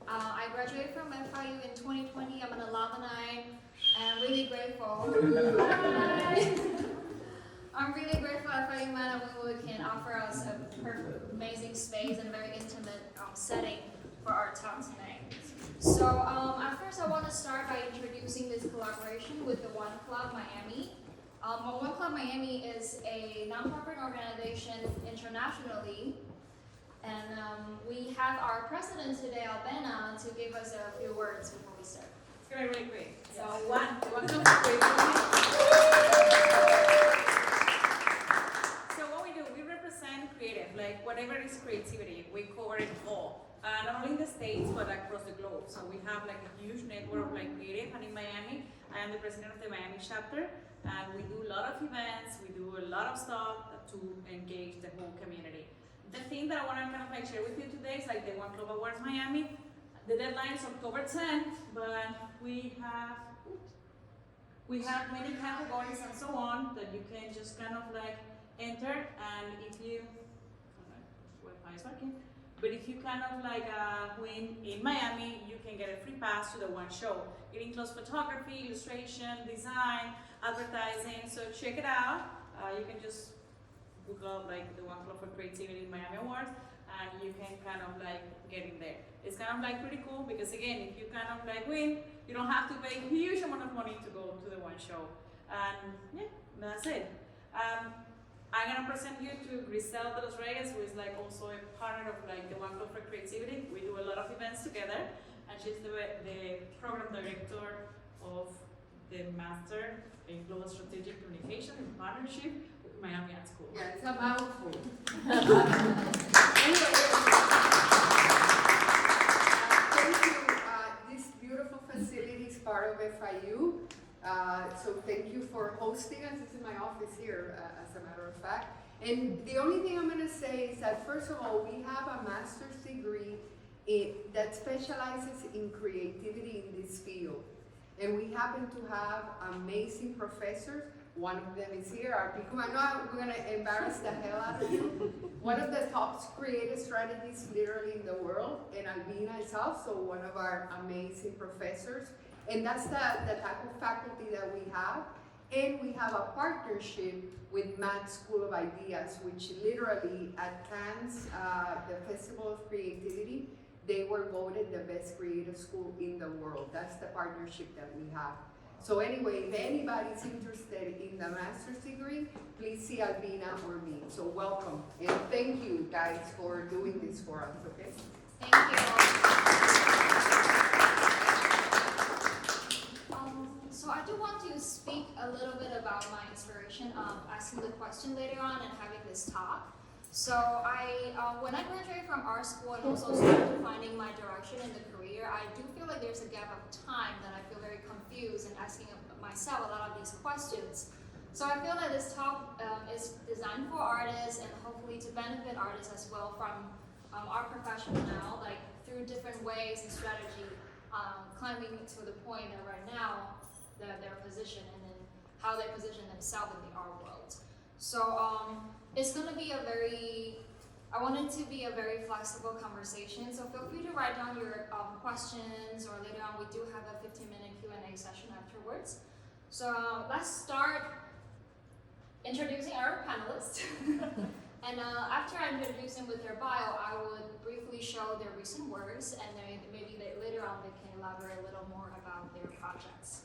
I graduated from FIU in 2020. I'm an alumni, and I'm really grateful. I'm really grateful FIU Man and Wynwood can offer us a amazing space and a very intimate setting for our talk tonight. So at first I want to start by introducing this collaboration with the One Club Miami. One Club Miami is a nonprofit organization internationally, and we have our president today, Albena, to give us a few words before we start. It's going to be really quick. Yes. So one Club Creativity. So what we do, we represent creative, like whatever is creativity, we cover it all. Not only in the States, but across the globe. So we have like a huge network of like creative, and in Miami, I am the president of the Miami chapter, and we do a lot of events, we do a lot of stuff to engage the whole community. The thing that I want to kind of like share with you today is like the One Club Awards Miami. The deadline is October 10th, but we have many categories and so on that you can just kind of like enter, and if you, Wi-Fi is working. But if you kind of like win in Miami, you can get a free pass to the one show. It includes photography, illustration, design, advertising. So check it out. You can just Google like the One Club for Creativity Miami Awards, and you can kind of like get in there. It's kind of like pretty cool because again, if you kind of like win, you don't have to pay a huge amount of money to go to the one show. And yeah, that's it. I'm gonna present you to Grisel de los Reyes, who is like also a partner of like the One Club for Creativity. We do a lot of events together, and she's the program director of the Master in Global Strategic Communication in partnership with Miami Art School. Yeah, it's a mouthful. Anyway, thank you. This beautiful facility is part of FIU. So thank you for hosting us. This is my office here, as a matter of fact. And the only thing I'm going to say is that, first of all, we have a master's degree that specializes in creativity in this field. And we happen to have amazing professors. One of them is here. I know we're going to embarrass the hell out of you. One of the top creative strategists literally in the world. And Albena is also one of our amazing professors. And that's the type of faculty that we have. And we have a partnership with Matt School of Ideas, which literally at Cannes, the Festival of Creativity, they were voted the best creative school in the world. That's the partnership that we have. So anyway, if anybody's interested in the master's degree, please see Albena or me. So welcome. And thank you guys for doing this for us, okay? Thank you. So I do want to speak a little bit about my inspiration of asking the question later on and having this talk. So when I graduated from art school and also started finding my direction in the career, I do feel like there's a gap of time that I feel very confused and asking myself a lot of these questions. So I feel that this talk is designed for artists and hopefully to benefit artists as well from our profession now, like through different ways and strategy, climbing to the point that right now their position and then how they position themselves in the art world. So it's going to be I want it to be a very flexible conversation. So feel free to write down your questions, or later on we do have a 15-minute Q&A session afterwards. So let's start introducing our panelists. And after I introduce them with their bio, I would briefly show their recent works, and then maybe later on they can elaborate a little more about their projects.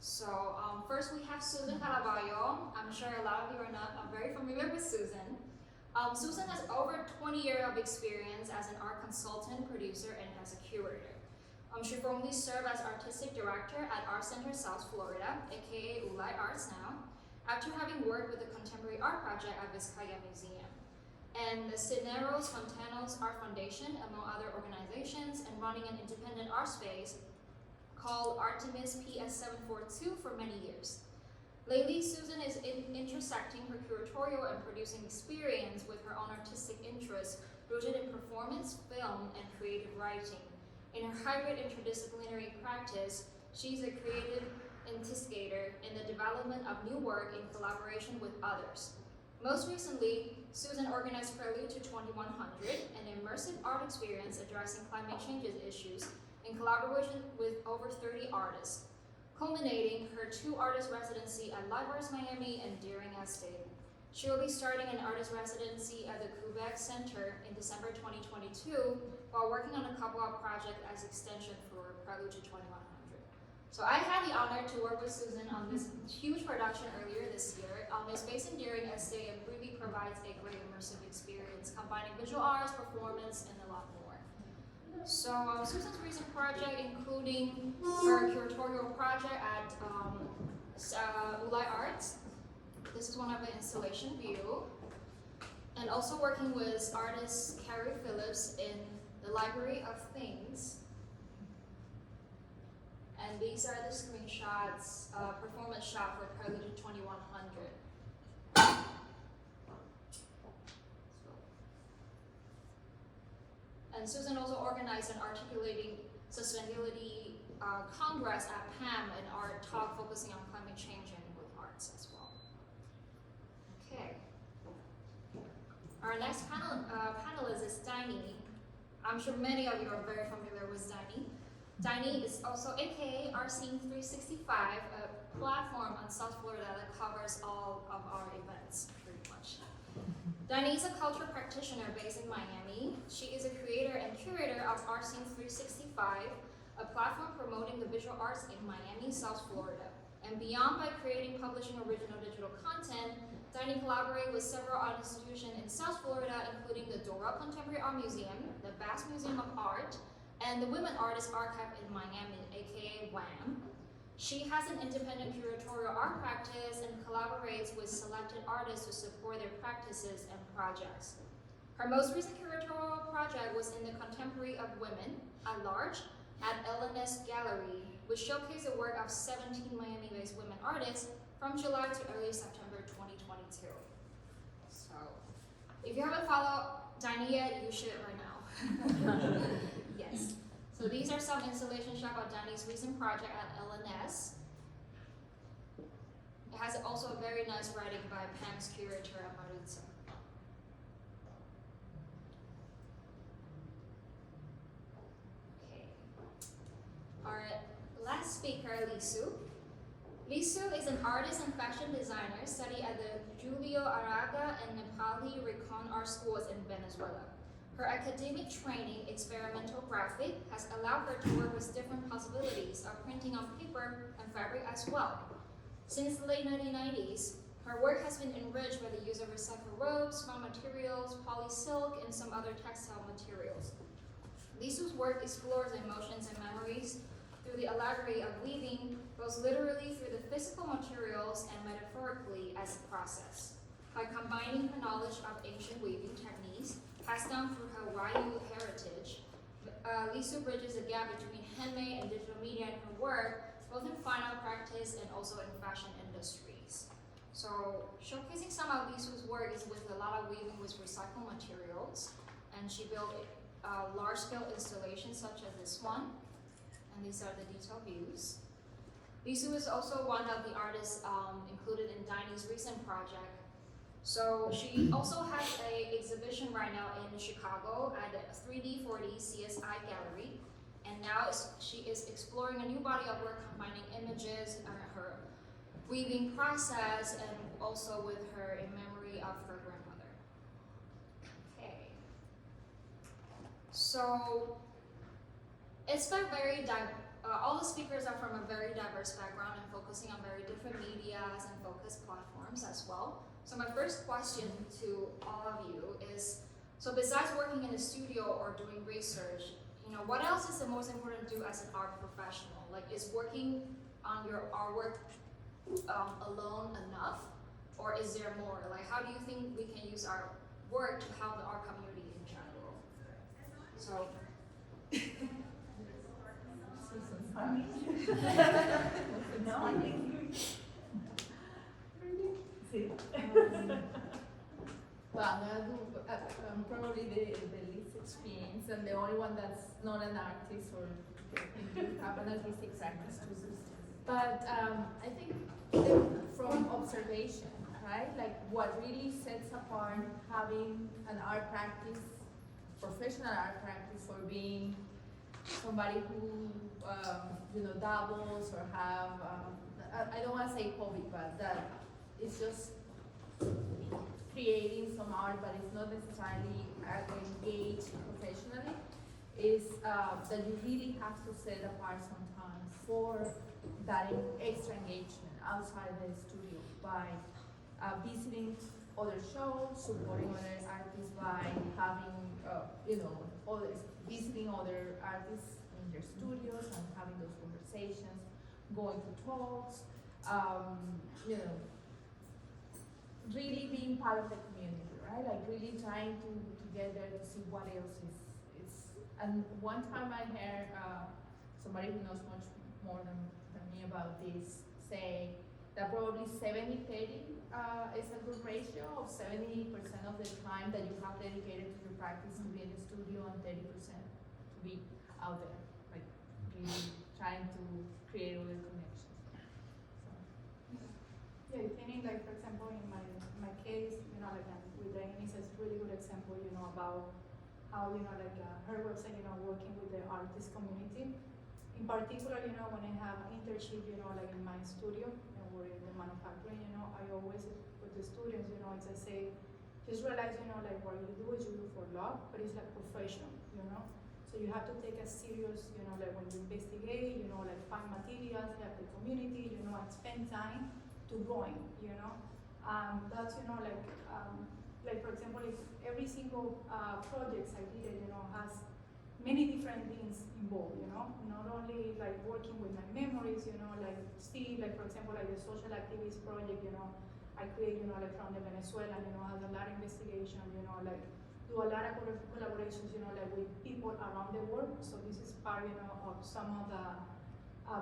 So first we have Susan Calaballo. I'm sure a lot of you are not very familiar with Susan. Susan has over 20 years of experience as an art consultant, producer, and as a curator. She formerly served as artistic director at Art Center South Florida, aka Ulai Arts now, after having worked with the Contemporary Art Project at Vizcaya Museum, and the Cisneros Fontanos Art Foundation, among other organizations, and running an independent art space called Artemis PS742 for many years. Lately, Susan is intersecting her curatorial and producing experience with her own artistic interests rooted in performance, film, and creative writing. In her hybrid interdisciplinary practice, she's a creative instigator in the development of new work in collaboration with others. Most recently, Susan organized Prelude to 2100, an immersive art experience addressing climate change issues in collaboration with over 30 artists, culminating her 2 artist residency at Live Arts Miami and Deering Estate. She will be starting an artist residency at the Quebec Center in December 2022 while working on a couple of projects as extension for Prelude to 2100. So I had the honor to work with Susan on this huge production earlier this year. It's based in Deering Estate and really provides a great immersive experience, combining visual arts, performance, and a lot more. So Susan's recent project, including her curatorial project at Multi Arts. This is one of the installation view. And also working with artist Carrie Phillips in the Library of Things. And these are the screenshots, performance shot for Prelude to 2100. And Susan also organized an articulating sustainability congress at PAM, an art talk focusing on climate change and with arts as well. Okay. Our next panelist is Diney. I'm sure many of you are very familiar with Diney. Diney is also AKA RScene 365, a platform on South Florida that covers all of our events, pretty much. Diney is a culture practitioner based in Miami. She is a creator and curator of RScene 365, a platform promoting the visual arts in Miami, South Florida. And beyond by creating, publishing original digital content, Diney collaborates with several art institutions in South Florida, including the Dora Contemporary Art Museum, the Bass Museum of Art, and the Women Artists Archive in Miami, aka WAM. She has an independent curatorial art practice and collaborates with selected artists to support their practices and projects. Her most recent curatorial project was in the Contemporary of Women at Large at LNS Gallery, which showcased the work of 17 Miami-based women artists from July to early September 2022. So, if you haven't followed Diney yet, you should right now. Yes. So these are some installation shots of Diney's recent project at LNS. It has also a very nice writing by Pam's curator, Maritza. Okay. Our last speaker, Lisu. Lisu is an artist and fashion designer studied at the Julio Araga and Nepali Recon Art Schools in Venezuela. Her academic training, experimental graphic, has allowed her to work with different possibilities of printing on paper and fabric as well. Since the late 1990s, her work has been enriched by the use of recycled ropes, raw materials, polysilk, and some other textile materials. Lisu's work explores emotions and memories through the allegory of weaving, both literally through the physical materials and metaphorically as a process. By combining her knowledge of ancient weaving techniques, passed down through her Wayuu heritage, Lisu bridges the gap between handmade and digital media in her work, both in fine art practice and also in fashion industries. So showcasing some of Lisu's work is with a lot of weaving with recycled materials, and she built large-scale installations such as this one, and these are the detailed views. Lisu is also one of the artists included in Diney's recent project. So she also has an exhibition right now in Chicago at the 3D4D CSI Gallery, and now she is exploring a new body of work combining images and her weaving process, and also with her in memory of her grandmother. Okay. So it's been very all the speakers are from a very diverse background and focusing on very different medias and focused platforms as well. So my first question to all of you is, so besides working in a studio or doing research, what else is the most important to do as an art professional? Like, is working on your artwork alone enough, or is there more? Like, how do you think we can use our work to help the art community in general? So. No, I think well, I'm probably the least experienced and the only one that's not an artist or have an artistic practice. But I think from observation, right? Like what really sets apart having an art practice, professional art practice, for being somebody who dabbles or have I don't want to say hobby, but that it's just creating some art, but it's not necessarily engaged professionally. Is that you really have to set apart some time for that extra engagement outside the studio by visiting other shows, supporting other artists by having, visiting other artists in their studios and having those conversations, going to talks, really being part of the community, right? Like really trying to get there to see what else is. And one time I heard somebody who knows much more than me about this say that probably 70-30 is a good ratio of 70% of the time that you have dedicated to your practice to be in the studio and 30% to be out there, like really trying to create other connections. Yeah, thinking like for example in my case, with Amy is a really good example, about how her website, working with the artist community. In particular, when I have internship, like in my studio or in the manufacturing, I always with the students, as I say, just realize, like what you do is you do for love, but it's like professional, So you have to take a serious, like when you investigate, like find materials, have the community, and spend time to growing, that's, like for example, if every single project I did, has many different things involved, not only like working with my memories, like Steve, like for example, like the social activities project, I create, like from the Venezuela, has a lot of investigation, like do a lot of collaborations, like with people around the world. So this is part, of some of the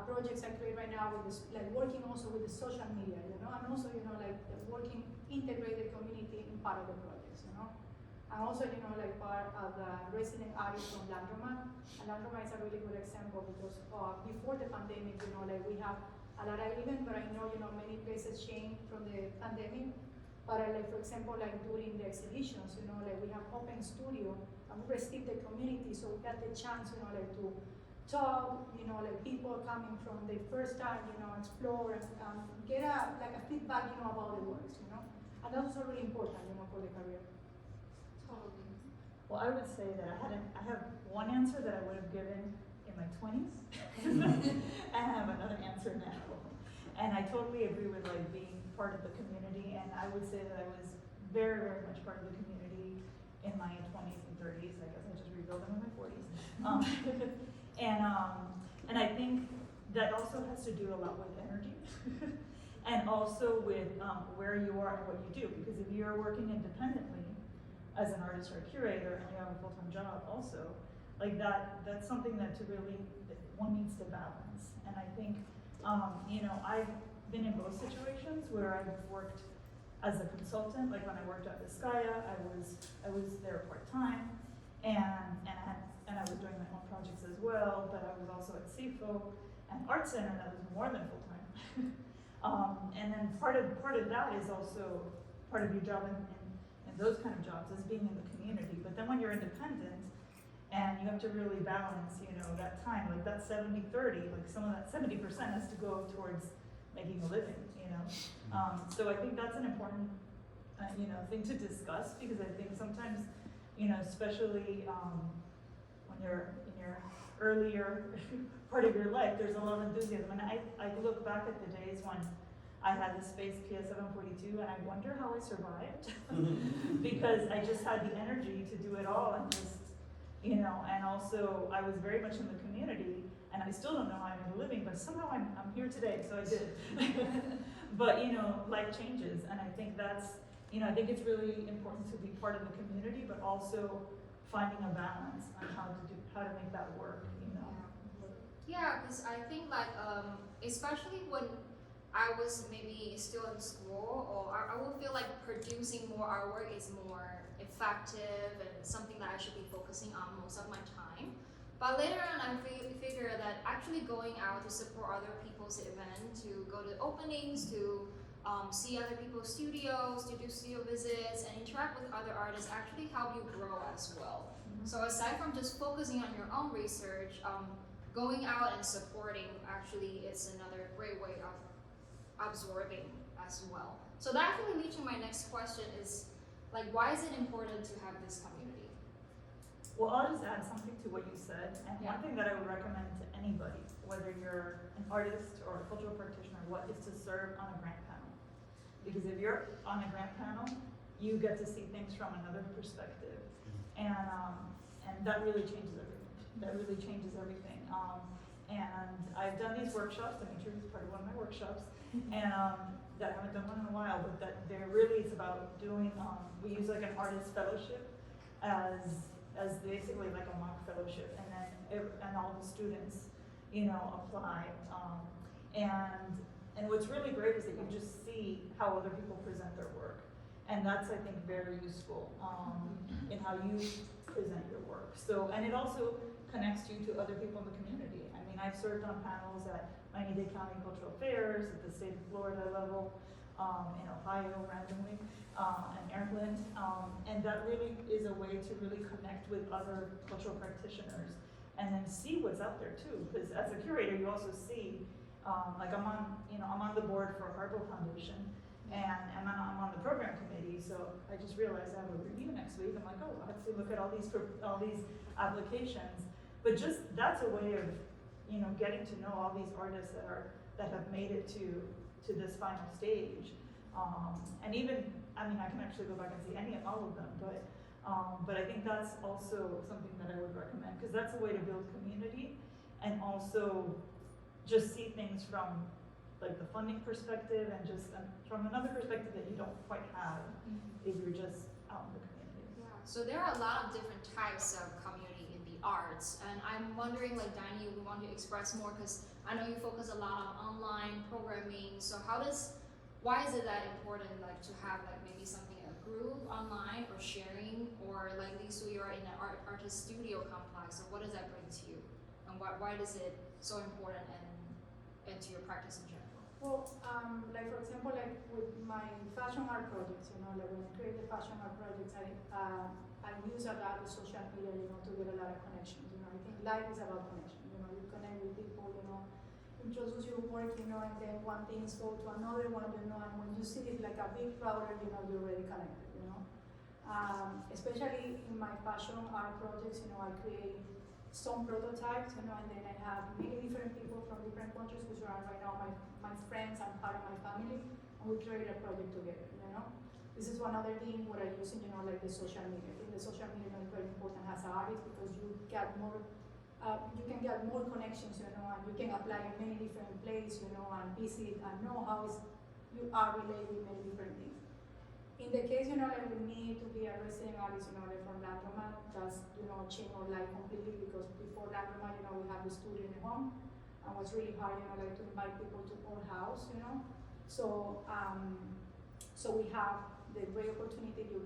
projects I create right now with this, like working also with the social media, and also, like working, integrate the community in part of the projects, And also, like part of the resident artists from Landromat. And Landromat is a really good example because before the pandemic, like we have a lot of events, but I know, many places changed from the pandemic. But like for example, like during the exhibitions, like we have open studio and we receive the community, so we got the chance, like to talk, like people coming from the first time, explore and get a feedback, about the works, And that's also really important, for the career. Totally. Well, I would say that I have one answer that I would have given in my 20s, and I have another answer now. And I totally agree with like being part of the community, and I would say that I was very, very much part of the community in my 20s and 30s. I guess I just rebuilt them in my 40s. And I think that also has to do a lot with energy, and also with where you are and what you do. Because if you're working independently as an artist or a curator and you have a full-time job also, like that's something that one needs to balance. And I think, I've been in both situations where I've worked as a consultant, like when I worked at Vizcaya, I was there part-time, and I was doing my own projects as well, but I was also at CIFO and Art Center, that was more than full-time. And then part of that is also part of your job in those kind of jobs is being in the community. But then when you're independent and you have to really balance, that time, like that 70-30, like some of that 70% has to go towards making a living, So I think that's an important, thing to discuss, because I think sometimes, especially when you're in your earlier part of your life, there's a lot of enthusiasm. And I look back at the days when I had the Space PS742, and I wonder how I survived, because I just had the energy to do it all, and just, and also I was very much in the community, and I still don't know how I made a living, but somehow I'm here today, so I did. But life changes, and I think that's, I think it's really important to be part of the community, but also finding a balance on how to make that work, Yeah, because I think like especially when I was maybe still in school, or I will feel like producing more artwork is more effective and something that I should be focusing on most of my time. But later on, I figure that actually going out to support other people's event, to go to openings, to see other people's studios, to do studio visits, and interact with other artists actually help you grow as well. So aside from just focusing on your own research, going out and supporting actually is another great way of absorbing as well. So that actually leads to my next question is, like, why is it important to have this community? Well, I'll just add something to what you said, and Yeah. one thing that I would recommend to anybody, whether you're an artist or a cultural practitioner, is to serve on a grant panel. Because if you're on a grant panel, you get to see things from another perspective, and that really changes everything. That really changes everything. And I've done these workshops. Dimitri was part of one of my workshops, and that I haven't done one in a while. But that there really is about doing. We use like an artist fellowship as basically like a mock fellowship, and then and all the students, apply. And what's really great is that you just see how other people present their work, and that's I think very useful in how you present your work. So, and it also connects you to other people in the community. I mean, I've served on panels at Miami-Dade County Cultural Affairs, at the state of Florida level, in Ohio randomly, and Maryland, and that really is a way to really connect with other cultural practitioners and then see what's out there too. Because as a curator, you also see, like I'm on the board for Harville Foundation, and I'm on the program committee. So I just realized I have a review next week. I'm like, oh, I have to look at all these applications. But just that's a way of, getting to know all these artists that have made it to this final stage. And even, I can actually go back and see all of them, but I think that's also something that I would recommend, because that's a way to build community and also just see things from like the funding perspective and just from another perspective that you don't quite have if you're just out in the community. Yeah, so there are a lot of different types of community in the arts, and I'm wondering, like Dinah, you want to express more, because I know you focus a lot on online programming. So why is it that important, like to have like maybe something in a group online or sharing, or like Lisa, you're in an artist studio complex, so what does that bring to you, and why is it so important and to your practice in general? Well, like for example, like with my fashion art projects, like when I create the fashion art projects, I use a lot of social media, to get a lot of connections. I think life is about connection. You connect with people, introduce your work, and then one thing go to another one, and when you see it like a big crowd, you're already connected, Especially in my fashion art projects, I create some prototypes, and then I have many different people from different countries, which are right now my friends and part of my family, and we create a project together, This is one other thing what I use in, like the social media. I think the social media is very important as an artist, because you get more, you can get more connections, and you can apply in many different places, and visit and know how you are related with many different things. In the case, like with me to be a resident artist, like from Landromat, that's, changed our life completely, because before Landromat, we have the studio in the home, and it was really hard, like to invite people to our house, So, so we have the great opportunity to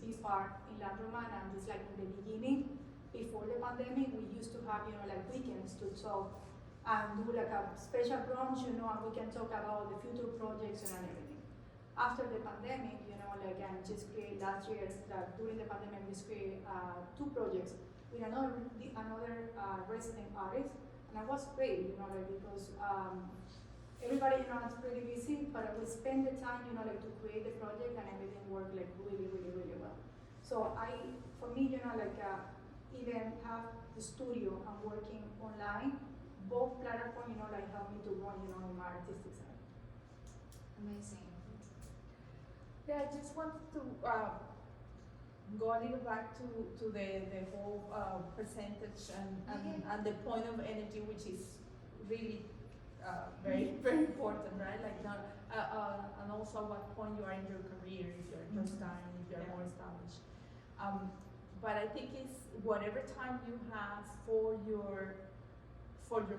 be part in Landromat, and just like in the beginning, before the pandemic, we used to have, like weekends to talk and do like a special brunch, and we can talk about the future projects and everything. After the pandemic, like I just created last year, that during the pandemic, we just created 2 projects with another resident artist, and it was great, like because everybody, is pretty busy, but we spend the time, like to create the project, and everything worked like really, really, really well. So for me, like even have the studio and working online, both platforms, like help me to run, in my artistic side. Amazing. Yeah, I just wanted to go a little back to the whole percentage and the point of energy, which is really very, very important, right? Like and also at what point you are in your career, if you're just starting, if you're more established. But I think it's whatever time you have for your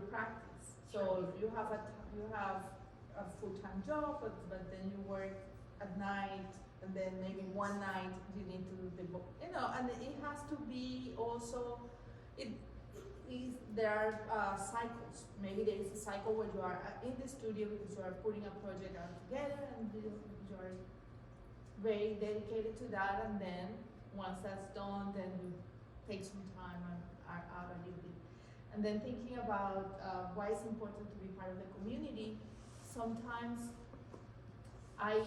practice. So you have a full-time job, but then you work at night, and then maybe one night you need to do the book, and it has to be also, there are cycles. Maybe there is a cycle where you are in the studio because you are putting a project out together and you are very dedicated to that, and then once that's done, then you take some time and are out a little bit. And then thinking about why it's important to be part of the community, sometimes I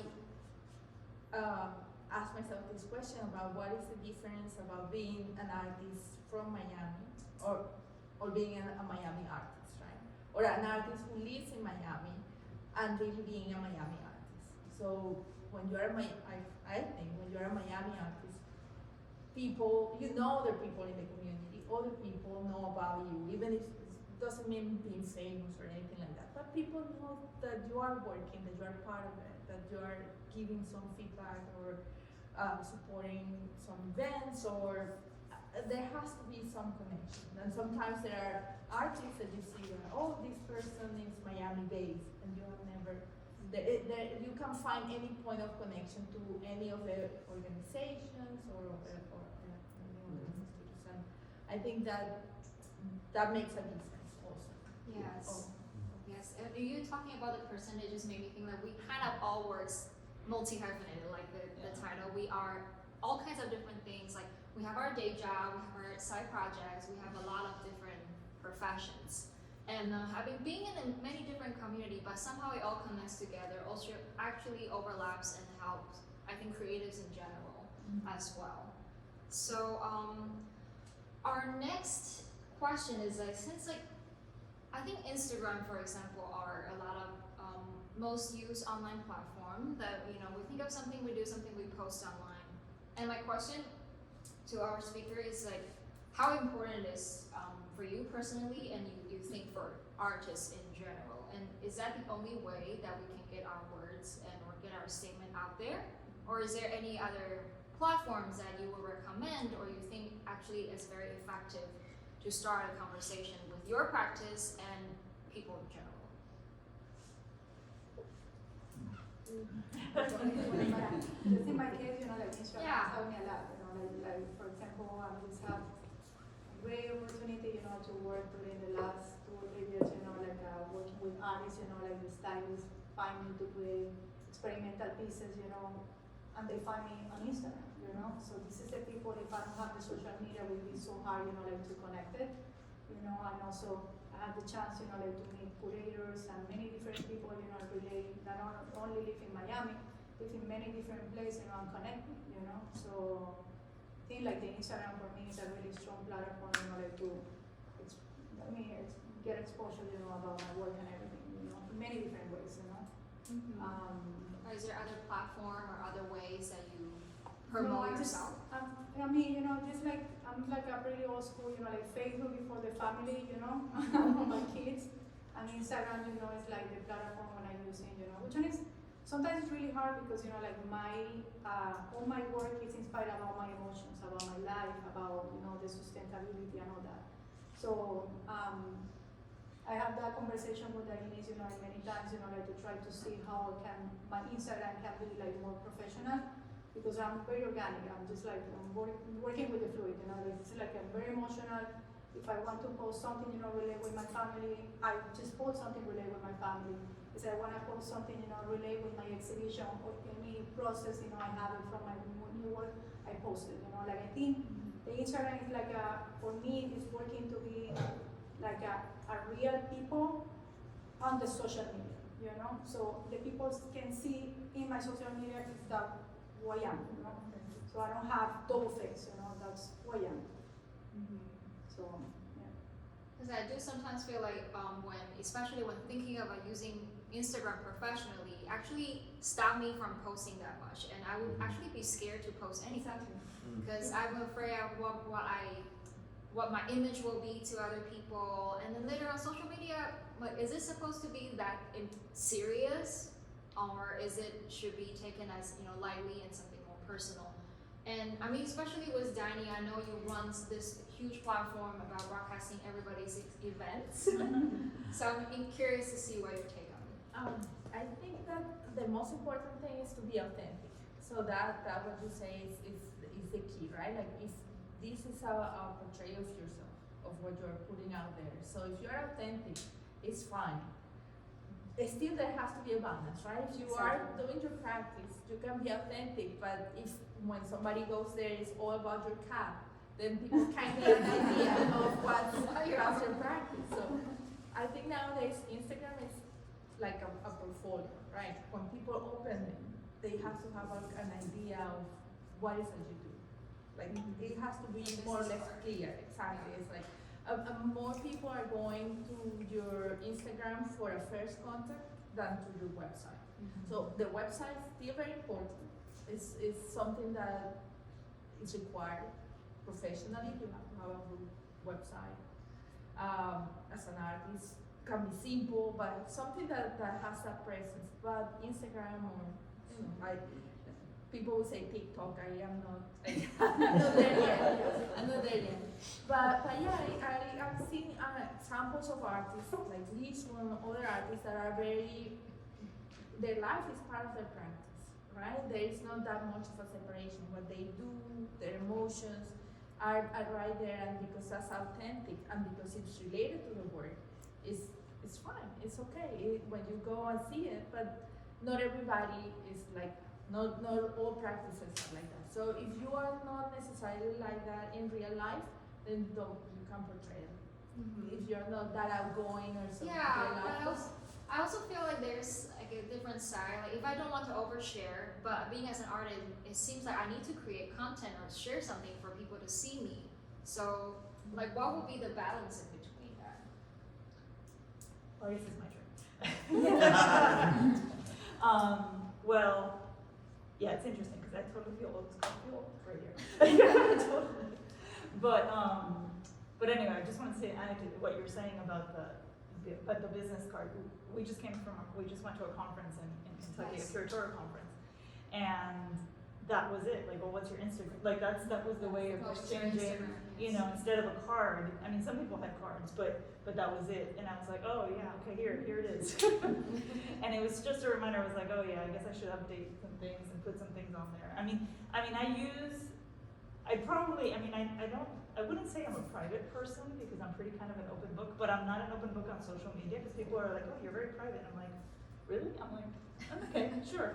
ask myself this question about what is the difference about being an artist from Miami or being a Miami artist, right? Or an artist who lives in Miami and really being a Miami artist. So when you're I think when you're a Miami artist, people, you know other people in the community, other people know about you, even if it doesn't mean being famous or anything like that, but people know that you are working, that you are part of it, that you are giving some feedback or supporting some events, or there has to be some connection. And sometimes there are artists that you see that, oh, this person is Miami based, and you have never, you can't find any point of connection to any of the organizations or any other institutions. And I think that makes a difference also. Yes. Oh. Yes. And you talking about the percentages made me think that we kind of all works multi-hyphenated, like the title. We are all kinds of different things. Like we have our day job, we have our side projects, we have a lot of different professions. And being in many different communities, but somehow it all connects together, also actually overlaps and helps, I think, creatives in general as well. So our next question is like, since like, I think Instagram, for example, are a lot of most used online platform that, you know, we think of something, we do something, we post online. And my question to our speaker is like, how important it is for you personally, and you think for artists in general, and is that the only way that we can get our words and or get our statement out there, or is there any other platforms that you would recommend or you think actually is very effective to start a conversation with your practice and people in general? Just in my case, you know, like Instagram Yeah. helped me a lot, you know, like for example, I just have a great opportunity, you know, to work during the last 2 or 3 years, you know, like working with artists, you know, like the stylists find me to play experimental pieces, you know, and they find me on Instagram, you know, so this is the people, if I don't have the social media, it would be so hard, you know, like to connect it, you know, and also I had the chance, you know, like to meet curators and many different people, you know, relate, that not only live in Miami, live in many different places, you know, and connect me, you know, so I think like the Instagram for me is a really strong platform, you know, like to, get exposure, you know, about my work and everything, you know, in many different ways, you know. Or is there other platform or other ways that you promote yourself? I mean, you know, just like, I'm like a pretty old school, you know, like Facebook before the family, you know, my kids. And Instagram, you know, is like the platform when I'm using, you know, which one is, sometimes it's really hard because, you know, like all my work is inspired about my emotions, about my life, about, you know, the sustainability and all that. So, I have that conversation with Denise, you know, many times, you know, like to try to see how my Instagram can be like more professional, because I'm very organic. I'm just like, I'm working with the fluid, you know, like, it's like I'm very emotional. If I want to post something, you know, relate with my family, I just post something relate with my family. If I want to post something, you know, relate with my exhibition or any process, you know, I have it from my new work, I post it, you know, like I think the Instagram is like for me, it's working to be like a real people on the social media, you know? So the people can see in my social media is that who I am, you know? So I don't have double face, you know, that's who I am. So, yeah. Because I do sometimes feel like especially when thinking about using Instagram professionally, actually stop me from posting that much, and I would actually be scared to post anything because I'm afraid of what my image will be to other people, and then later on social media, like, is it supposed to be that serious, or should be taken as, you know, lightly and something more personal? And I mean, especially with Diney, I know you run this huge platform about broadcasting everybody's events. So I'm curious to see what your take on it. I think that the most important thing is to be authentic. So that what you say is the key, right? Like, this is a portrayal of yourself. of what you're putting out there. So if you're authentic, it's fine. Still, there has to be a balance, right? If you are doing your practice, you can be authentic, but if when somebody goes there, it's all about your cat, then people kind of get an idea of what's your practice. So I think nowadays Instagram is like a portfolio, right? When people open it, they have to have an idea of what is it you do. Like it has to be more or less clear. Exactly. It's like more people are going to your Instagram for a first contact than to your website. So the website is still very important. It's something that is required professionally. You have to have a good website. As an artist, can be simple, but something that has that presence. But Instagram or like people will say TikTok. I am not. I'm not there yet. I'm not there yet. But yeah, I've seen examples of artists like this one, other artists that are their life is part of their practice, right? There is not that much of a separation. What they do, their emotions are right there, and because that's authentic and because it's related to the work, it's fine. It's okay when you go and see it. But not everybody is like. Not all practices are like that. So if you are not necessarily like that in real life, then you can't portray it. If you're not that outgoing or something. Yeah, but I also feel like there's like a different style. Like if I don't want to overshare, but being as an artist, it seems like I need to create content or share something for people to see me. So like what would be the balance in between that? Well, I guess it's my turn. Well, yeah, it's interesting because I totally feel old. I feel old right here. Totally. But anyway, I just want to say what you're saying about the business card. We just went to a conference in Kentucky, a curatorial conference, and that was it. Like, well, what's your Instagram? Like that was the way of exchanging. You know, instead of a card. I mean, some people had cards, but that was it. And I was like, oh yeah, okay, here it is. And it was just a reminder. I was like, oh yeah, I guess I should update some things and put some things on there. I wouldn't say I'm a private person because I'm pretty kind of an open book, but I'm not an open book on social media because people are like, oh, you're very private. I'm like, really? I'm like, okay, sure.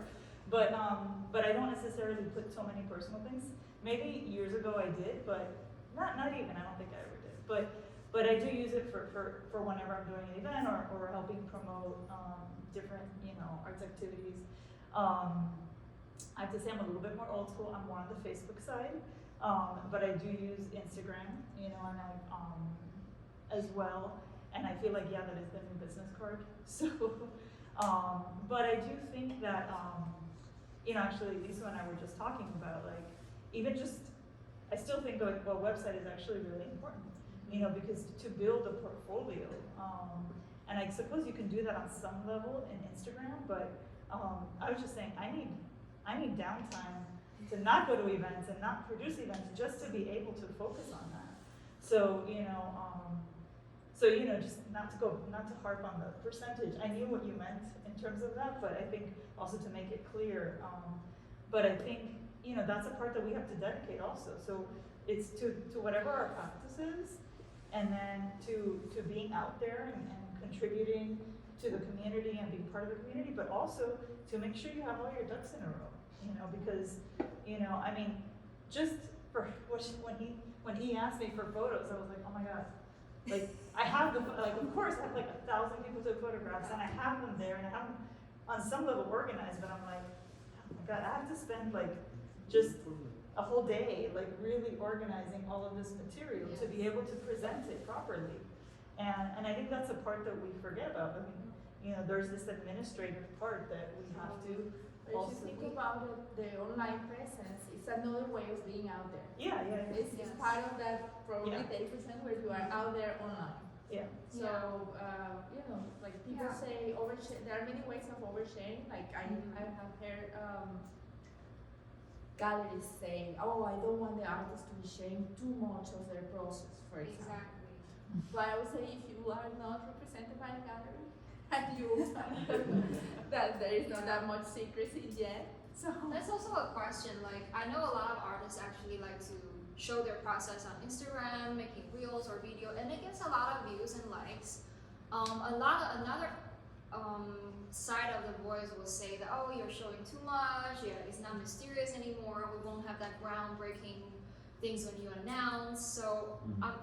But I don't necessarily put so many personal things. Maybe years ago I did, but not even. I don't think I ever did. But I do use it for whenever I'm doing an event or helping promote different arts activities. I have to say I'm a little bit more old school. I'm more on the Facebook side, but I do use Instagram, and I as well. And I feel like that is the new business card. So, but I do think that actually Lisa and I were just talking about I still think a website is actually really important, because to build a portfolio, and I suppose you can do that on some level in Instagram, but I was just saying I need downtime to not go to events and not produce events just to be able to focus on that. So, just not to harp on the percentage. I knew what you meant in terms of that, but I think also to make it clear. But I think, that's a part that we have to dedicate also. So it's to whatever our practice is, and then to being out there and contributing to the community and being part of the community, but also to make sure you have all your ducks in a row, because, just for when he asked me for photos, I was like, oh my God, like I have of course I have like 1,000 people took photographs and I have them there and I have them on some level organized, but I'm like, oh my God, I have to spend just a whole day really organizing all of this material to be able to present it properly. And I think that's a part that we forget about. There's this administrative part that we have to But if you think about it, the online presence is another way of being out there. Yeah. It's part of that probably 30% where you are out there online. Yeah. So, people say overshare. There are many ways of oversharing. I have heard galleries saying, oh, I don't want the artist to be sharing too much of their process, for example. Exactly. But I would say if you are not represented by a gallery, and you that there is not that much secrecy yet. So That's also a question. I know a lot of artists actually like to show their process on Instagram, making reels or video, and it gets a lot of views and likes. Another side of the boys will say that, oh, you're showing too much, yeah, it's not mysterious anymore, we won't have that groundbreaking things when you announce. So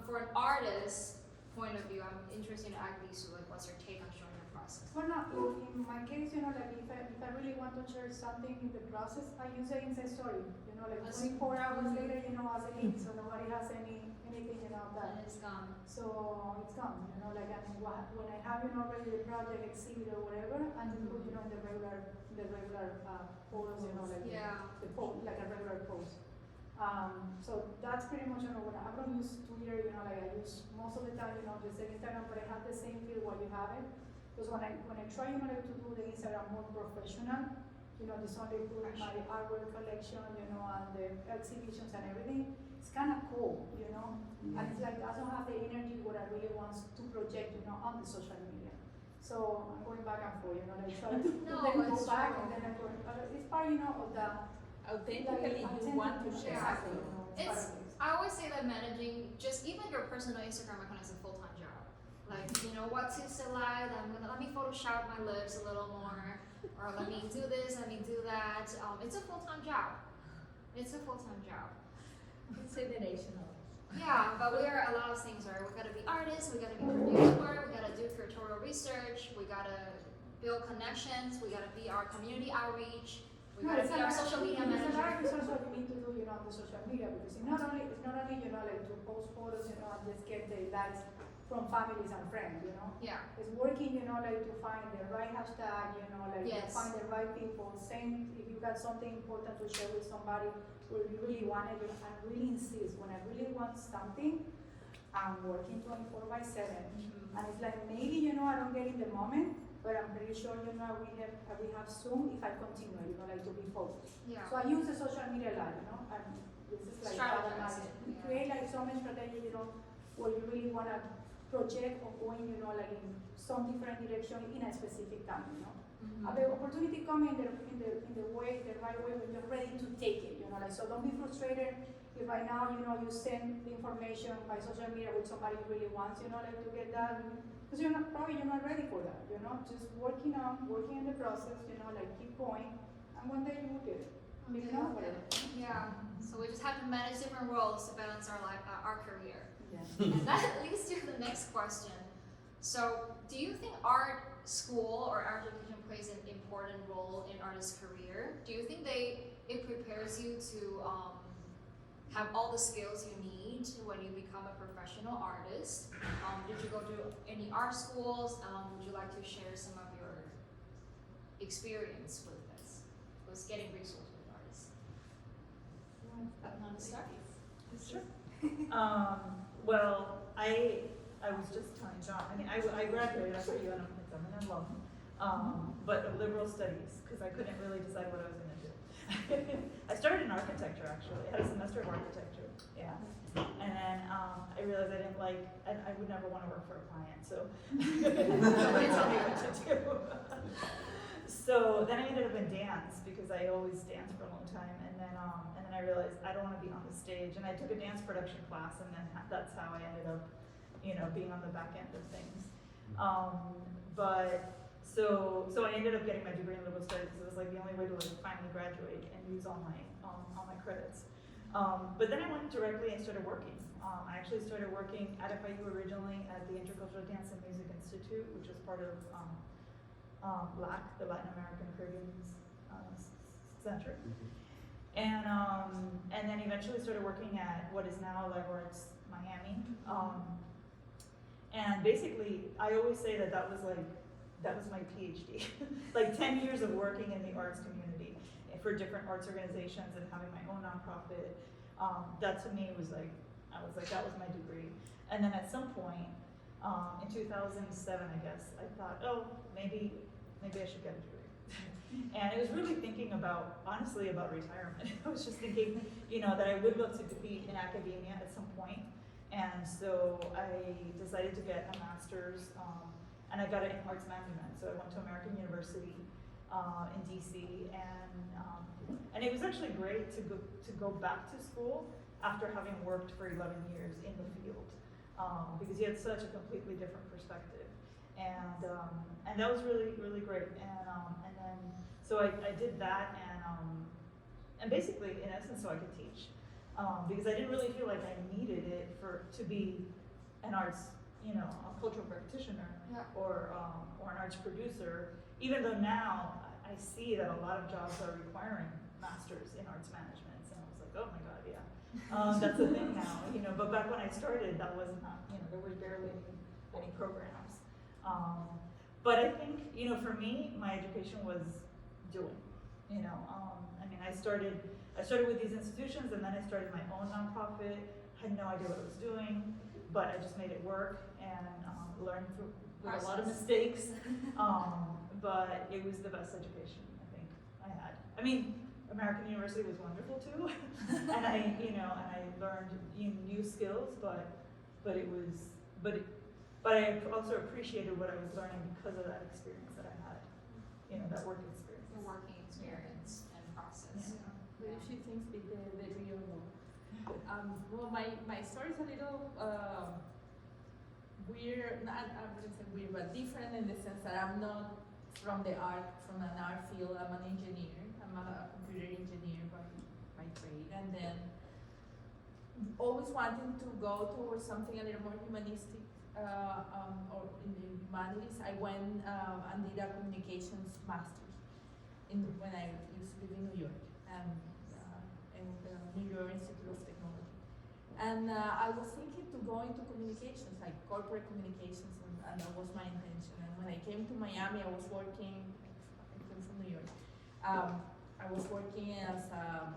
for an artist point of view, I'm interested in Agnisu, like what's your take on showing the process? Well, no, in my case, you know, like if I really want to share something in the process, I use it in the story. You know, like 24 hours later, you know, as a link, so nobody has anything, you know, And that. it's gone. So it's gone, you know, like I mean, when I have, you know, already the project, exhibit or whatever, and then put, you know, in the regular photos, you know, like Yeah. the post, like a regular post. So that's pretty much, you know, what I don't use Twitter, you know, like I use most of the time, you know, just the Instagram, but I have the same feel while you have it. Because when I try, you know, like to do the Instagram more professional, you know, just only put my artwork collection, you know, and the exhibitions and everything, it's kind of cool, you know, and it's like I don't have the energy what I really want to project, you know, on the social media. So I'm going back and forth, you know, like try to No, then go it's back true. and then I go, it's part, you know, of the Authentically, you want to share. Exactly. Yeah. You know, it's part It's, of it. I always say that managing just even your personal Instagram account is a full-time job. Like, you know, what to select, let me Photoshop my lips a little more, or let me do this, let me do that. It's a full-time job. It's a full-time job. Considerational. Yeah, but we are a lot of things, right? We gotta be artists, we gotta be producer, we gotta do curatorial research, we gotta build connections, we gotta be our community outreach, we gotta be our social media It's a lot manager. of research what you need to do, you know, on the social media, because it's not only, you know, like to post photos, you know, and just get the likes from families and friends, you know. Yeah, It's working, you know, like to find the right hashtag, you know, like Yes. to find the right people. Same if you got something important to share with somebody where you really want it, and really insist. When I really want something, I'm working 24/7. And it's like maybe, you know, I don't get in the moment, but I'm pretty sure, you know, we have Zoom if I continue, you know, like to be focused. yeah. So I use the social media a lot, you know, and this is like Strategize it, we yeah. create like so much strategy, you know, where you really wanna project or going, you know, like in some different direction in a specific time, you know. And the opportunity come in the way, the right way when you're ready to take it, you know, like so don't be frustrated if right now, you know, you send the information by social media with somebody who really wants, you know, like to get that, because you're not ready for that, you know, just working in the process, you know, like keep going, and one day you will get it. If not, whatever. Yeah, so we just have to manage different roles to balance our life, our career. Yeah. And that leads to the next question. So, do you think art school or art education plays an important role in artist's career? Do you think it prepares you to have all the skills you need when you become a professional artist? Did you go to any art schools? Would you like to share some of your experience with this? Was getting resources with artists? Want to start? Sure. Well, I was just telling John, I mean, I graduated at FIU and I'm an alum, but of liberal studies, because I couldn't really decide what I was gonna do. I started in architecture, actually. I had a semester of architecture, yeah. And then I realized I didn't like, I would never want to work for a client, so nobody tell me what to do. So then I ended up in dance, because I always danced for a long time, and then I realized I don't want to be on the stage, and I took a dance production class, and then that's how I ended up, you know, being on the back end of things. But so I ended up getting my degree in liberal studies. It was like the only way to like finally graduate and use all my credits. But then I went directly and started working. I actually started working at FIU originally at the Intercultural Dance and Music Institute, which was part of LAC, the Latin American Caribbean Center. And then eventually started working at what is now Live Arts Miami. And basically, I always say that was my PhD. Like 10 years of working in the arts community for different arts organizations and having my own nonprofit. That to me was like, that was my degree. And then at some point, in 2007, I guess, I thought, oh, maybe I should get a degree. And I was really thinking honestly about retirement. I was just thinking, you know, that I would love to be in academia at some point. And so I decided to get a master's, and I got it in arts management. So I went to American University in DC, and it was actually great to go back to school after having worked for 11 years in the field, because he had such a completely different perspective, and that was really, really great. And then so I did that, and basically in essence so I could teach, because I didn't really feel like I needed it to be an arts, a cultural practitioner, Yeah. or an arts producer, even though now I see that a lot of jobs are requiring masters in arts management, and I was like, oh my god, yeah, that's a thing now, but back when I started, that was not, there were barely any programs. But I think, for me, my education was doing, I started with these institutions, and then I started my own nonprofit, had no idea what I was doing, but I just made it work, and learned with a lot of mistakes, but it was the best education I think I had. American University was wonderful too, and I learned new skills, but I also appreciated what I was learning because of that experience that I had, that work experience. The working experience and process. Yeah. But if she thinks with the real world. Well, my story is a little weird, I wouldn't say weird, but different in the sense that I'm not from an art field. I'm an engineer. I'm a computer engineer by trade, and then always wanting to go towards something a little more humanistic, or in the humanities. I went and did a communications master's when I used to live in New York, in the New York Institute of Technology. And I was thinking to go into communications, like corporate communications, and that was my intention. And when I came to Miami, I was working, I came from New York, I was working as a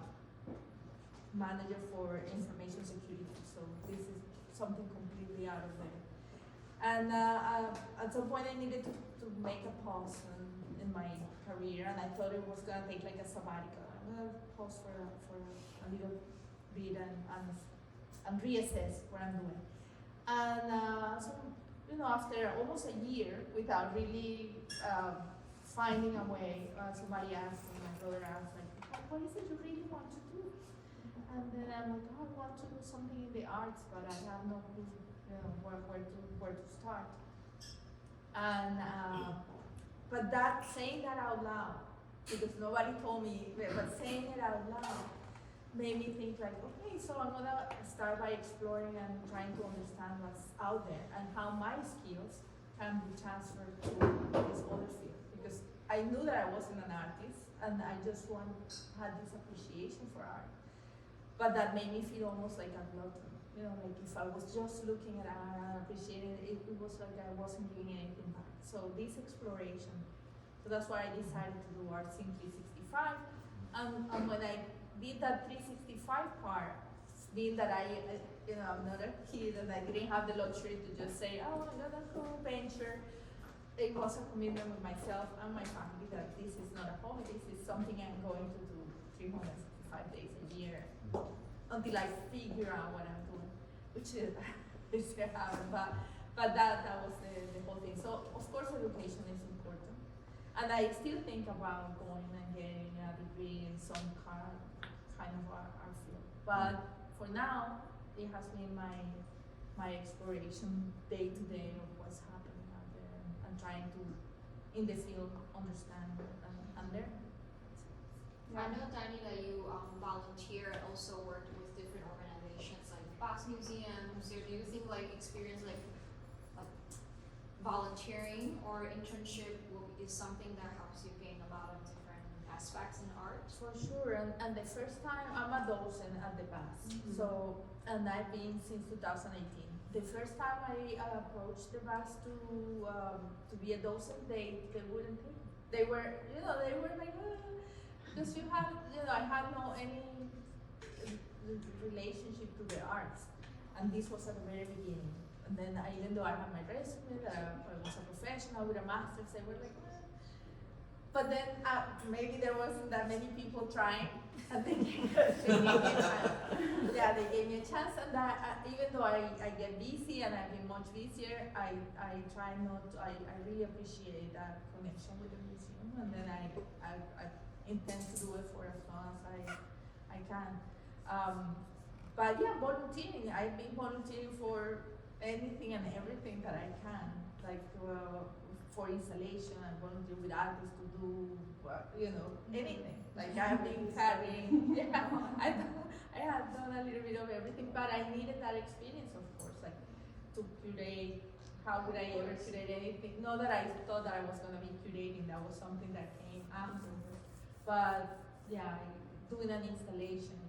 manager for information security. So this is something completely out of there. And at some point I needed to make a pause in my career, and I thought it was gonna take like a sabbatical. I'm gonna pause for a little bit and reassess what I'm doing. And so, after almost a year without really finding a way, somebody asked me, my brother asked, like, what is it you really want to do? And then I'm like, I want to do something in the arts, but I have no clue, where to start. And but saying that out loud, because nobody told me, but saying it out loud made me think like, okay, so I'm gonna start by exploring and trying to understand what's out there and how my skills can be transferred to this other field. Because I knew that I wasn't an artist, and I just had this appreciation for art. But that made me feel almost like a glutton. Like if I was just looking at art and appreciating it, it was like I wasn't giving anything back. So this exploration, so that's why I decided to do Arts in 365. And when I did that 365 part, being that I'm not a kid and I didn't have the luxury to just say, oh, I'm gonna go venture. It was a commitment with myself and my family that this is not a hobby, this is something I'm going to do 365 days a year until I figure out what I'm doing, which is still haven't, but that was the whole thing. So of course education is important, and I still think about going and getting a degree in some kind of art field. But for now, it has been my exploration day to day of what's happening out there and trying to, in the field, understand and learn. I know, Danny, that you volunteer and also work with different organizations like Fox Museum. So do you think experience volunteering or internship is something that helps you gain a lot of different aspects in art? For sure, and the first time, I'm a docent at the BAS, so, and I've been since 2018. The first time I approached the BAS to be a docent, they wouldn't take me. They were like, because I had no any relationship to the arts, and this was at the very beginning. And then even though I had my resume, that I was a professional with a master's, they were like, but then maybe there wasn't that many people trying, and they gave me a chance. Yeah, they gave me a chance, and even though I get busy and I've been much busier, I try not to, I really appreciate that connection with the museum, and then I intend to do it for as long as I can. But yeah, volunteering. I've been volunteering for anything and everything that I can, like for installation. I volunteer with artists to do, anything. Like I've been carrying. Yeah, I have done a little bit of everything, but I needed that experience, of course, like to curate. How would I ever curate anything? Not that I thought that I was gonna be curating. That was something that came afterwards. But yeah, doing an installation,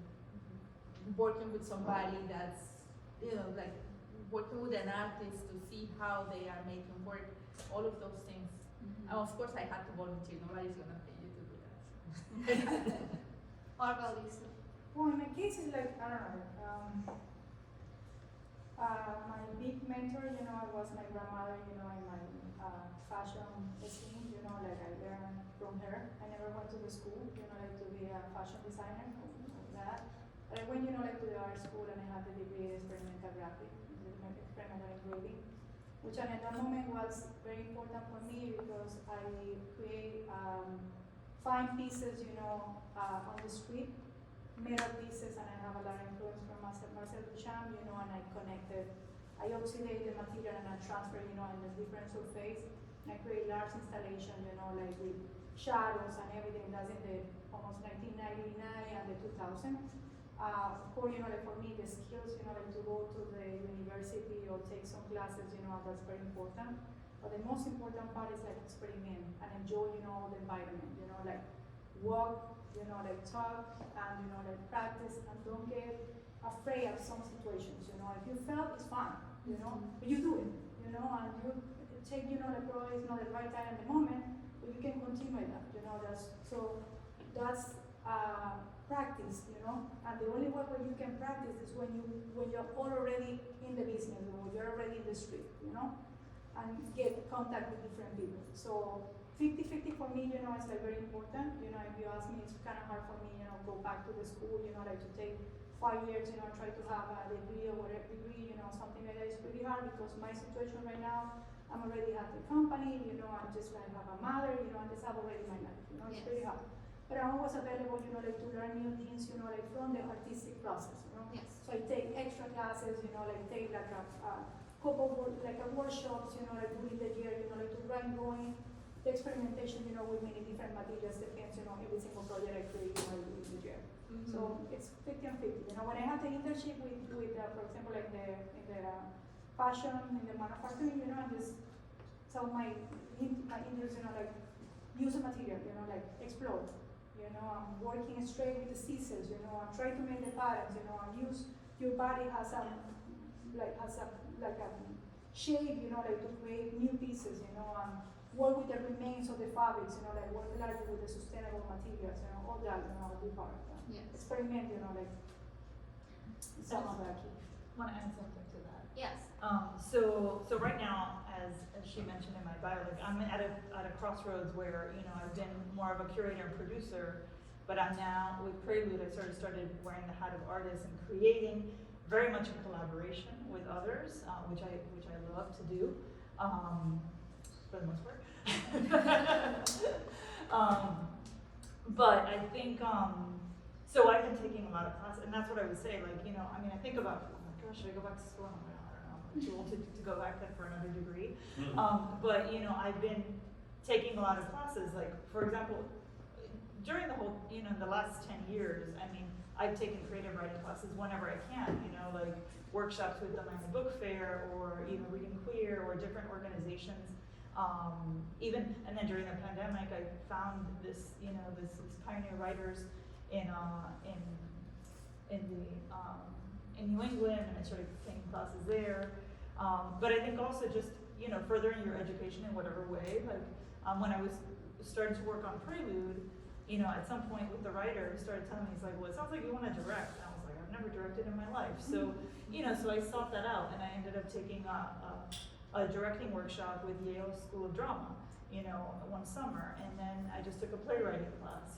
working with somebody that's, like working with an artist to see how they are making work, all of those things. And of course, I had to volunteer. Nobody's gonna pay you to do that. What about Lisa? Well, in my case, it's like, I don't know, my big mentor, was my grandmother, in my fashion scene, like I learned from her. I never went to the school, like to be a fashion designer or that. But I went, like to the art school and I had the degree in experimental graphic, experimental engraving, which at that moment was very important for me because I create fine pieces, on the street, metal pieces, and I have a lot of influence from Marcel Duchamp, and I connected, I oxidate the material and I transfer, in a different surface. And I create large installation, like with shadows and everything. That's in the almost 1999 and the 2000. Of course, like for me, the skills, like to go to the university or take some classes, that's very important. But the most important part is like experiment and enjoy, the environment, like walk, like talk and, like practice and don't get afraid of some situations, If you fail, it's fine, but you do it, and you take, probably it's not the right time at the moment, but you can continue that, that's practice, and the only way where you can practice is when you're already in the business, or you're already in the street, and get contact with different people. So 50-50 for me, is like very important. If you ask me, it's kind of hard for me, go back to the school, like to take 5 years, try to have a degree or whatever degree, something like that is pretty hard because my situation right now, I'm already at the company, I'm just like have a mother, and just have already my life, it's pretty hard. But I'm always available, like to learn new things, like from the artistic process, Yes. So I take extra classes, like take like a couple like a workshops, like during the year, like to write drawing, the experimentation, with many different materials depends, every single project I create, during the year. So it's 50 and 50. When I had the internship with for example, like in the fashion, in the manufacturing, I just tell my interns, like use a material, like explore. I'm working straight with the scissors, I'm trying to make the patterns, and use your body has a shape, like to create new pieces, and work with the remains of the fabrics, like work largely with the sustainable materials, all that, I'll be part of that. Yes. Experiment, like some of that. Want to add something to that? Yes. So right now, as she mentioned in my bio, like I'm at a crossroads where I've been more of a curator and producer, but I'm now with Prelude. I started wearing the hat of artist and creating very much in collaboration with others, which I love to do, for the most part. But I think so I've been taking a lot of classes, and that's what I would say. Like I think about, oh my gosh, should I go back to school? I don't know. I'm too old to go back there for another degree. But I've been taking a lot of classes. Like for example, during the whole the last 10 years, I've taken creative writing classes whenever I can. Like workshops with the Miami Book Fair, or Reading Queer, or different organizations. And then during the pandemic, I found this pioneer writers in New England, and I started taking classes there. But I think also just furthering your education in whatever way. Like when I was starting to work on Prelude, at some point with the writer who started telling me, he's like, well, it sounds like you want to direct. And I was like, I've never directed in my life. So so I sought that out, and I ended up taking a directing workshop with Yale School of Drama, one summer, and then I just took a playwriting class,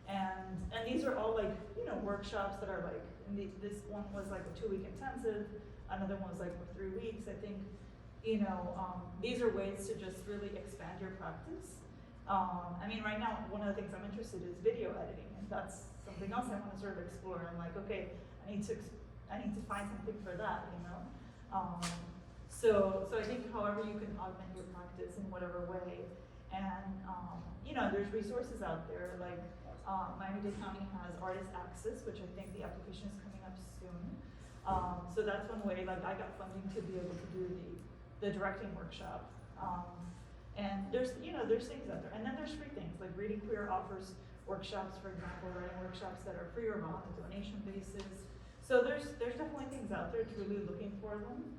and these are all like, workshops that are like, this one was like a 2-week intensive, another one was like 3 weeks, I think, these are ways to just really expand your practice. Right now, one of the things I'm interested in is video editing, and that's something else I want to sort of explore. I'm like, okay, I need to I need to find something for that, you know? So I think however you can augment your practice in whatever way. And, you know, there's resources out there, like, Miami-Dade County has Artist Access, which I think the application is coming up soon. So that's one way, like, I got funding to be able to do the directing workshop. And there's, you know, there's things out there. And then there's free things, like Reading Queer offers workshops, for example, writing workshops that are free or on a donation basis. So there's definitely things out there, truly looking for them.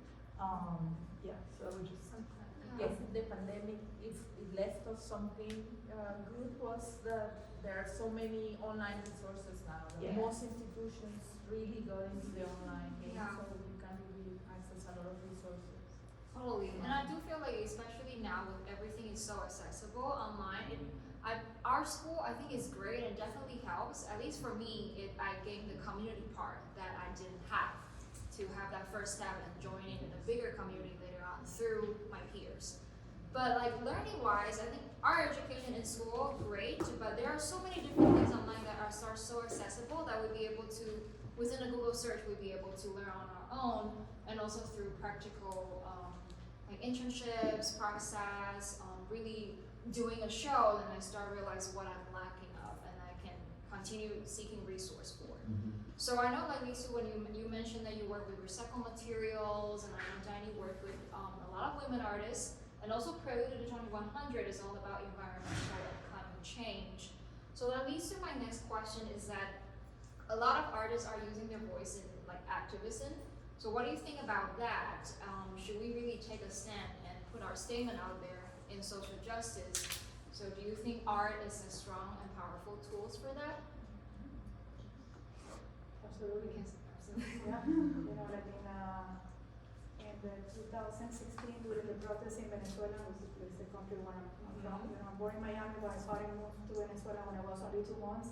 Yeah, so we just. Yes, the pandemic, if it left us something good, was that there are so many online resources now. Yeah. Most institutions really go into the online game, Yeah. so you can really access a lot of resources. Totally, and I do feel like, especially now with everything is so accessible online, our school I think is great and definitely helps. At least for me, I gained the community part that I didn't have to have that first step and joining in a bigger community later on through my peers. But like learning wise, I think our education in school great, but there are so many different things online that are so accessible that we'd be able to, within a Google search, we'd be able to learn on our own, and also through practical like internships, process, really doing a show, then I start realizing what I'm lacking of, and I can continue seeking resource for. So I know, like Lisa, when you mentioned that you work with recycled materials, and I know Danny worked with a lot of women artists, and also Prelude to 2100 is all about environmental and climate change. So that leads to my next question: is that a lot of artists are using their voice in like activism. So what do you think about that? Should we really take a stand and put our statement out there in social justice? So do you think art is a strong and powerful tools for that? Absolutely. Yes, absolutely. Yeah, you know, like in the 2016 during the protests in Venezuela, which is the country where I'm from. You know, I'm born in Miami, but I started moved to Venezuela when I was only 2 months.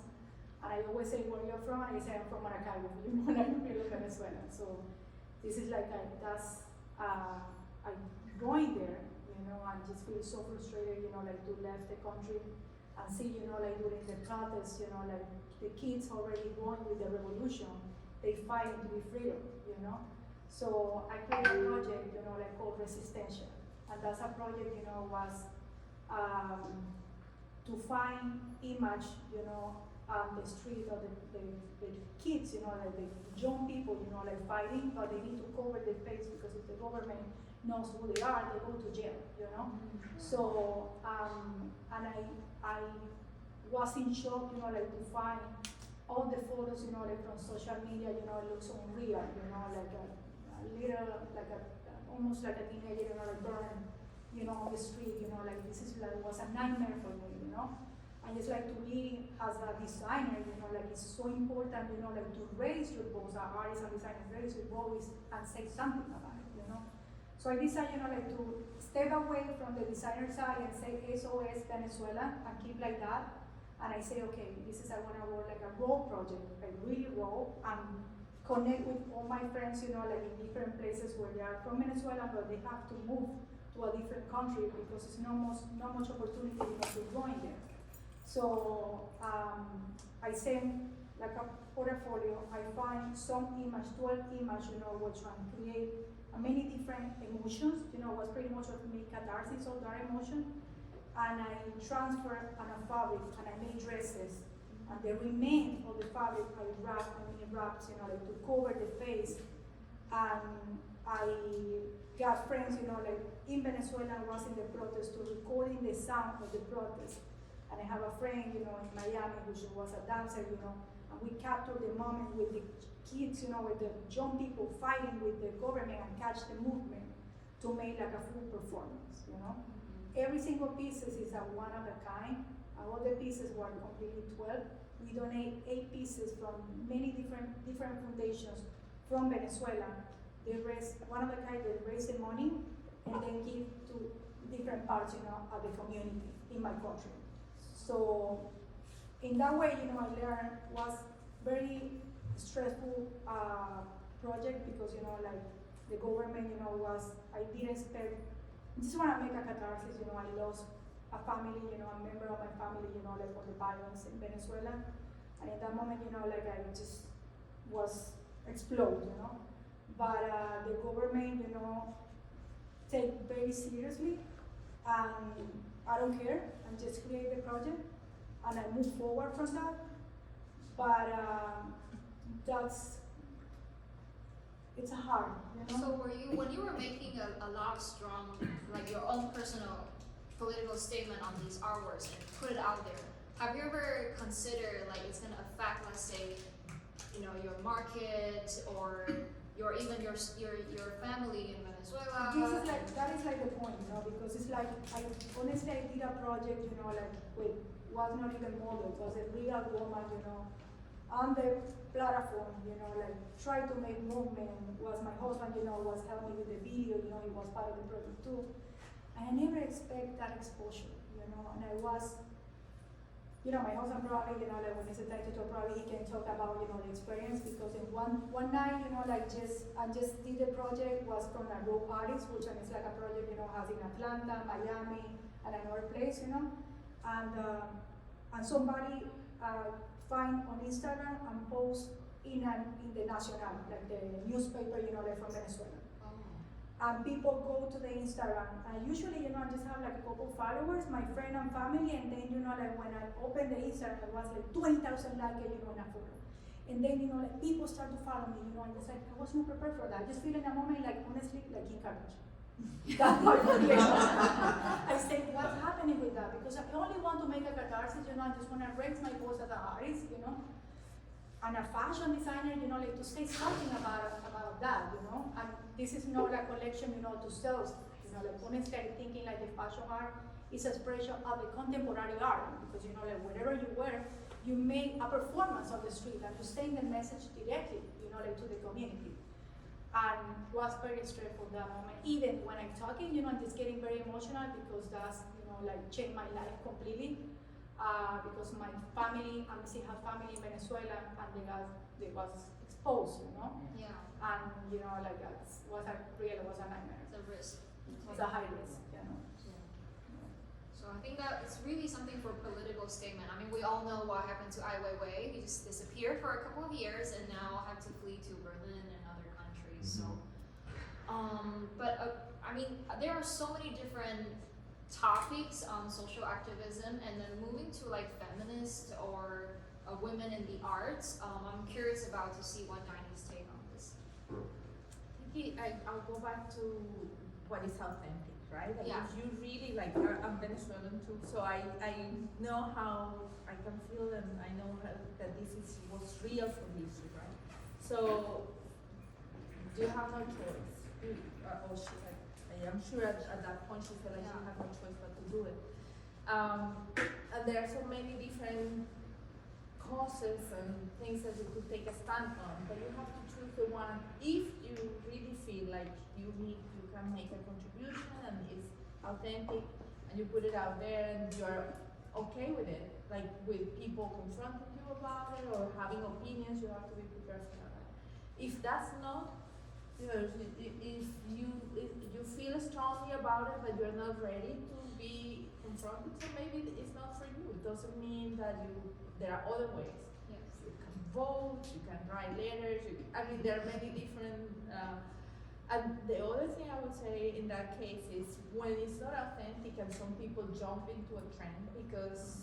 And I always say, where you're from? And I say, I'm from Maracaibo, you know, like really Venezuela. So this is like, I going there, you know, and just feel so frustrated, you know, like to left the country and see, you know, like during the protests, you know, like the kids already going with the revolution, they fighting to be freedom, you know. So I created a project, you know, like called Resistencia. And that's a project, you know, was to find image, you know, on the street of the kids, you know, like the young people, you know, like fighting, but they need to cover their face because if the government knows who they are, they go to jail, you know. So, and I was in shock, you know, like to find all the photos, you know, like from social media, you know, it looks unreal, you know, like a little, like almost like a teenager, you know, like burning, you know, on the street, you know, like this is like, was a nightmare for me, you know. And it's like to me, as a designer, you know, like it's so important, you know, like to raise your voice, our artists and designers raise your voice and say something about it, you know. So I decided, you know, like to step away from the designer side and say SOS Venezuela and keep like that. And I say, okay, this is I want to work like a raw project, like really raw, and connect with all my friends, you know, like in different places where they are from Venezuela, but they have to move to a different country because it's not much opportunity, you know, to join there. So I send like a portfolio, I find some image, 12 image, you know, which one create many different emotions, you know, was pretty much what made catharsis of that emotion. And I transfer on a fabric and I made dresses. And the remain of the fabric I wrapped, you know, like to cover the face. And I got friends, you know, like in Venezuela was in the protest to recording the sound of the protest. And I have a friend, you know, in Miami who was a dancer, you know, and we captured the moment with the kids, you know, with the young people fighting with the government and catch the movement to make like a full performance, you know. Every single piece is a one of a kind. All the pieces were completely 12. We donate 8 pieces from many different foundations from Venezuela. They raise, one of the kind, they raise the money and then give to different parts, you know, of the community in my country. So in that way, you know, I learned was very stressful project because, you know, like the government, you know, I didn't expect, I just want to make a catharsis, you know, I lost a family, you know, a member of my family, you know, like for the violence in Venezuela. And in that moment, you know, like I just was explode, you know. But the government, you know, take very seriously, and I don't care, and just create the project, and I move forward from that. But it's hard, you know. So when you were making a lot of strong, like your own personal political statement on these artworks and put it out there, have you ever considered like it's gonna affect, let's say, you know, your market or even your family in Venezuela? That is like the point, you know, because it's like, honestly, I did a project, you know, like was not even model, it was a real woman, you know, on the platform, you know, like try to make movement, was my husband, you know, was helping with the video, you know, he was part of the project too. And I never expect that exposure, you know, and I was, you know, my husband probably, you know, like when he's a talk, probably he can talk about, you know, the experience, because in one night, you know, like I just did the project, was from a raw artist, which is like a project, you know, has in Atlanta, Miami, and another place, you know, and somebody find on Instagram and post in the Nacional, like the newspaper, you know, like from Venezuela. And people go to the Instagram, and usually, you know, I just have like a couple followers, my friend and family, and then, you know, like when I open the Instagram, it was like 20,000 likes, you know, in a photo. And then, you know, like people start to follow me, you know, and it's like, I was not prepared for that. I just feel in a moment, like, honestly, like in Kardashian. That's my reaction. I say, what's happening with that? Because I only want to make a catharsis, you know, I just want to raise my voice as an artist, you know, and a fashion designer, you know, like to say something about that, you know, and this is not a collection, you know, to sell, you know, like honestly, I'm thinking like the fashion art is an expression of the contemporary art, because, you know, like whatever you wear, you make a performance on the street, and you send the message directly, you know, like to the community. And was very stressful that moment. Even when I'm talking, you know, I'm just getting very emotional, because that's, you know, like changed my life completely. Because my family, I still have family in Venezuela, and they was exposed, you know. Yeah. And, you know, like it was a nightmare. It's a risk. It was a high risk, you know. So I think that it's really something for political statement. I mean, we all know what happened to Ai Weiwei. He just disappeared for a couple of years and now had to flee to Berlin and other countries. So, I mean, there are so many different topics on social activism, and then moving to like feminist or women in the arts. I'm curious about to see what Diane's take on this. I'll go back to what is authentic, right? Like Yeah. if you really like, I'm Venezuelan too, so I know how I can feel, and I know that this is what's real for the issue, right? So you have no choice. I'm sure at that point she felt like she had no choice but to do it. And there are so many different causes and things that you could take a stand on, but you have to choose the one if you really feel like you can make a contribution and it's authentic, and you put it out there and you're okay with it, like with people confronting you about it or having opinions, you have to be prepared for that. If that's not, you know, if you feel strongly about it but you're not ready to be confronted, so maybe it's not for you. It doesn't mean that there are other ways. Yes. You can vote, you can write letters, I mean, there are many different, and the other thing I would say in that case is when it's not authentic and some people jump into a trend because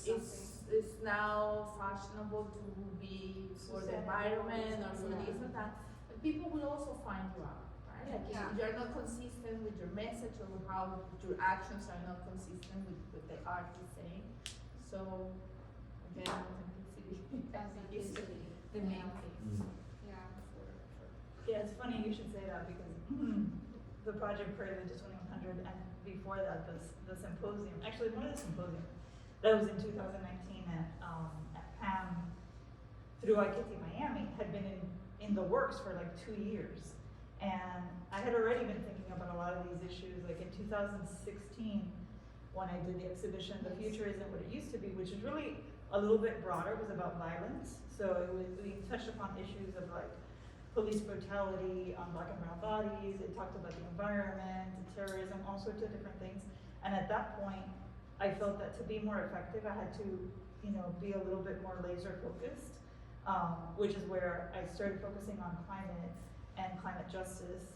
it's now fashionable to be for the environment or for this and that, but people will also find you out, right? Like if you're not consistent with your message or how your actions are not consistent with the art you're saying. So again, authenticity is the main thing. Yeah, it's funny you should say that, because the project Pray the 2100 and before that the symposium, actually one of the symposiums that was in 2019 at PAM through IKT Miami had been in the works for like 2 years. And I had already been thinking about a lot of these issues, like in 2016 when I did the exhibition, The Future Isn't What It Used to Be, which is really a little bit broader. It was about violence. So we touched upon issues of like police brutality on Black and brown bodies. It talked about the environment, terrorism, all sorts of different things. And at that point, I felt that to be more effective, I had to, you know, be a little bit more laser focused. which is where I started focusing on climate and climate justice.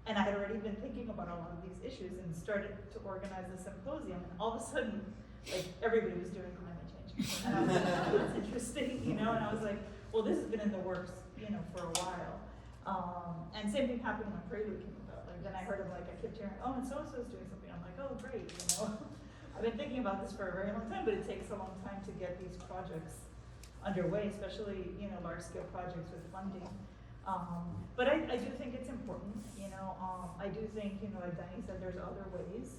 And I had already been thinking about a lot of these issues and started to organize a symposium, and all of a sudden, like, everybody was doing climate change. And I was like, oh, that's interesting, you know, and I was like, well, this has been in the works, you know, for a while. And same thing happened when Prelude came about. Like, then I heard of, like, I kept hearing, oh, and so-and-so's doing something. I'm like, oh, great, you know. I've been thinking about this for a very long time, but it takes a long time to get these projects underway, especially, you know, large-scale projects with funding. But I do think it's important, you know. I do think, you know, like Danny said, there's other ways.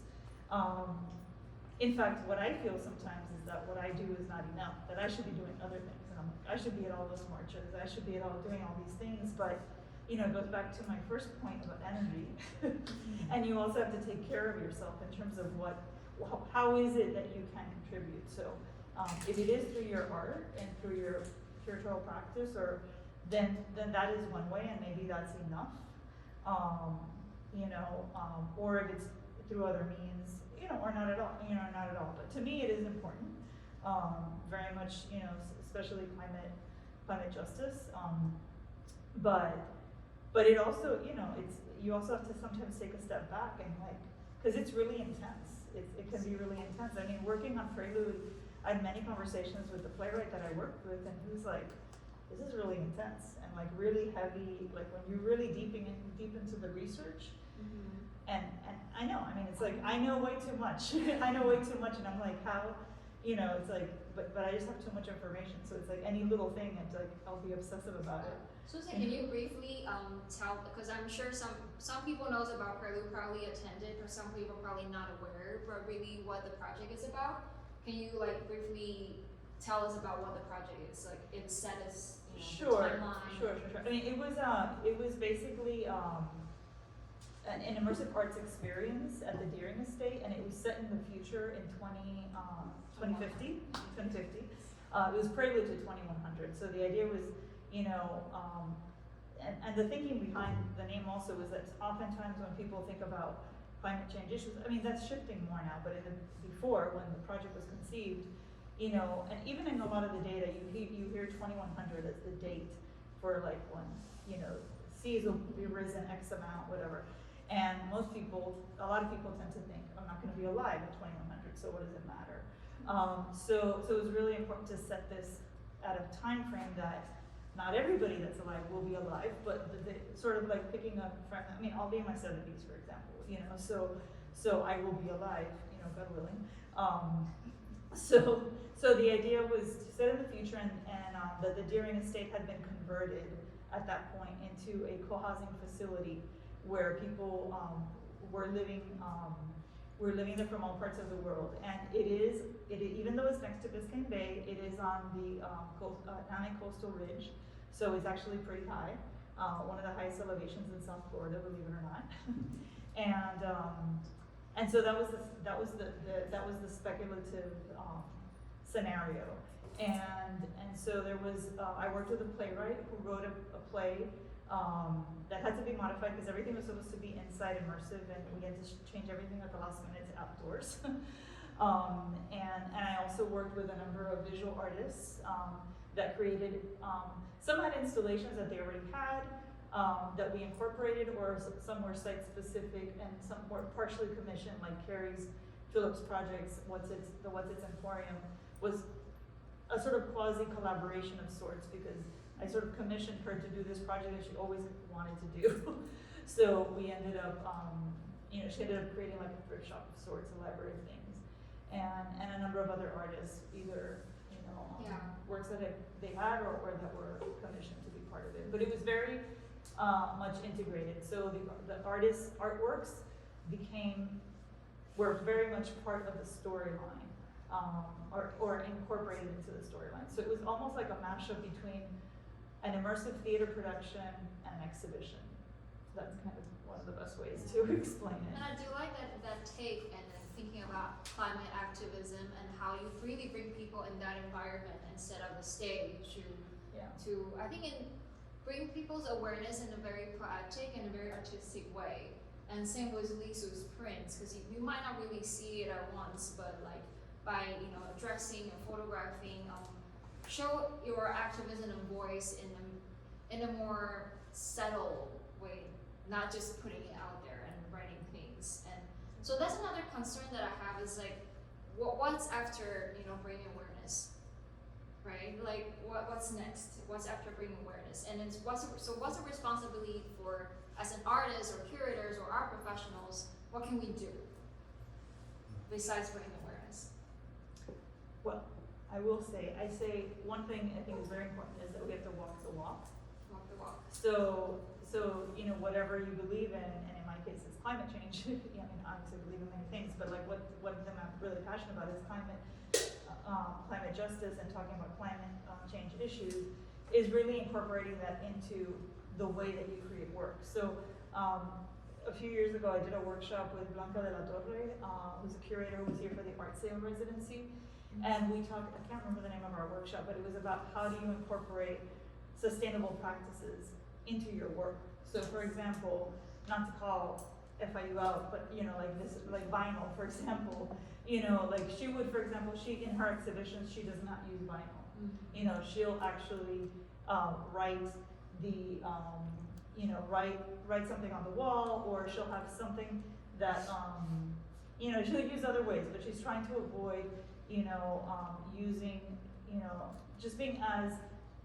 In fact, what I feel sometimes is that what I do is not enough, that I should be doing other things. And I'm like, I should be at all those marches, I should be at all doing all these things, but, you know, it goes back to my first point about energy. And you also have to take care of yourself in terms of how is it that you can contribute. So if it is through your art and through your curatorial practice, or then that is one way, and maybe that's enough. You know, or if it's through other means, you know, or not at all, you know, not at all. But to me, it is important, very much, you know, especially climate justice. But it also, you know, you also have to sometimes take a step back and, like, because it's really intense. It can be really intense. I mean, working on Prelude, I had many conversations with the playwright that I worked with, and he was like, this is really intense and, like, really heavy, like, when you're really deep into the research. And I know, I mean, it's like, I know way too much. I know way too much, and I'm like, how, you know, it's like, but I just have too much information, so it's like any little thing, it's like, I'll be obsessive about it. Susan, can you briefly tell, because I'm sure some people knows about Prelude, probably attended, but some people probably not aware, but really what the project is about. Can you, like, briefly tell us about what the project is, like, its status, you know, Sure, the timeline? sure. I mean, it was basically an immersive arts experience at the Deering Estate, and it was set in the future in 2050. It was Prelude to 2100. So the idea was, you know, and the thinking behind the name also was that oftentimes when people think about climate change issues, I mean, that's shifting more now, but before, when the project was conceived, you know, and even in a lot of the data, you hear 2100 as the date for, like, when, you know, seas will be risen X amount, whatever. And a lot of people tend to think, I'm not going to be alive in 2100, so what does it matter? So it was really important to set this at a time frame that not everybody that's alive will be alive, but sort of like picking up from, I mean, I'll be in my 70s, for example, you know, so I will be alive, you know, God willing. So the idea was to set in the future, and that the Deering Estate had been converted at that point into a co-housing facility where people were living there from all parts of the world. And even though it's next to Biscayne Bay, it is on the Atlantic coastal ridge, so it's actually pretty high, one of the highest elevations in South Florida, believe it or not. And so that was the speculative scenario. And so there was I worked with a playwright who wrote a play that had to be modified because everything was supposed to be inside immersive, and we had to change everything at the last minute to outdoors. And I also worked with a number of visual artists that created, some had installations that they already had that we incorporated, or some were site specific, and some were partially commissioned, like Carrie's Phillips projects, What's Its Emporium was a sort of quasi collaboration of sorts, because I sort of commissioned her to do this project that she always wanted to do. So we ended up, you know, she ended up creating like a thrift shop of sorts, a library of things, and a number of other artists, either, you know, works that they had or that were commissioned to be part of it. But it was very much integrated. So the artists' artworks were very much part of the storyline, or incorporated into the storyline. So it was almost like a mashup between an immersive theater production and an exhibition. So that's kind of one of the best ways to explain it. And I do like that take, and then thinking about climate activism and how you really bring people in that environment instead of the stage to I think bring people's awareness in a very poetic and a very artistic way. And same with Lisu's prints, because you might not really see it at once, but like by, you know, addressing and photographing show your activism and voice in a more settled way, not just putting it out there and writing things. And so that's another concern that I have is like, what's after, you know, bringing awareness, right? Like, what's next? What's after bringing awareness? And it's what's the responsibility for, as an artist or curators or art professionals, what can we do besides bringing awareness? Well, I will say, one thing I think is very important is that we have to walk the walk. Walk the walk. So, you know, whatever you believe in, and in my case it's climate change, I mean, obviously I believe in many things, but like what thing I'm really passionate about is climate justice and talking about climate change issues, is really incorporating that into the way that you create work. So, a few years ago I did a workshop with Blanca de la Torre, who's a curator who was here for the art sale residency. And we talked, I can't remember the name of our workshop, but it was about how do you incorporate sustainable practices into your work. So for example, not to call FIU out, but you know, like this, like vinyl, for example, you know, like she would, for example, she, in her exhibitions, she does not use vinyl. You know, she'll actually write the, you know, write something on the wall, or she'll have something that, you know, she'll use other ways, but she's trying to avoid, you know, using, you know, just being as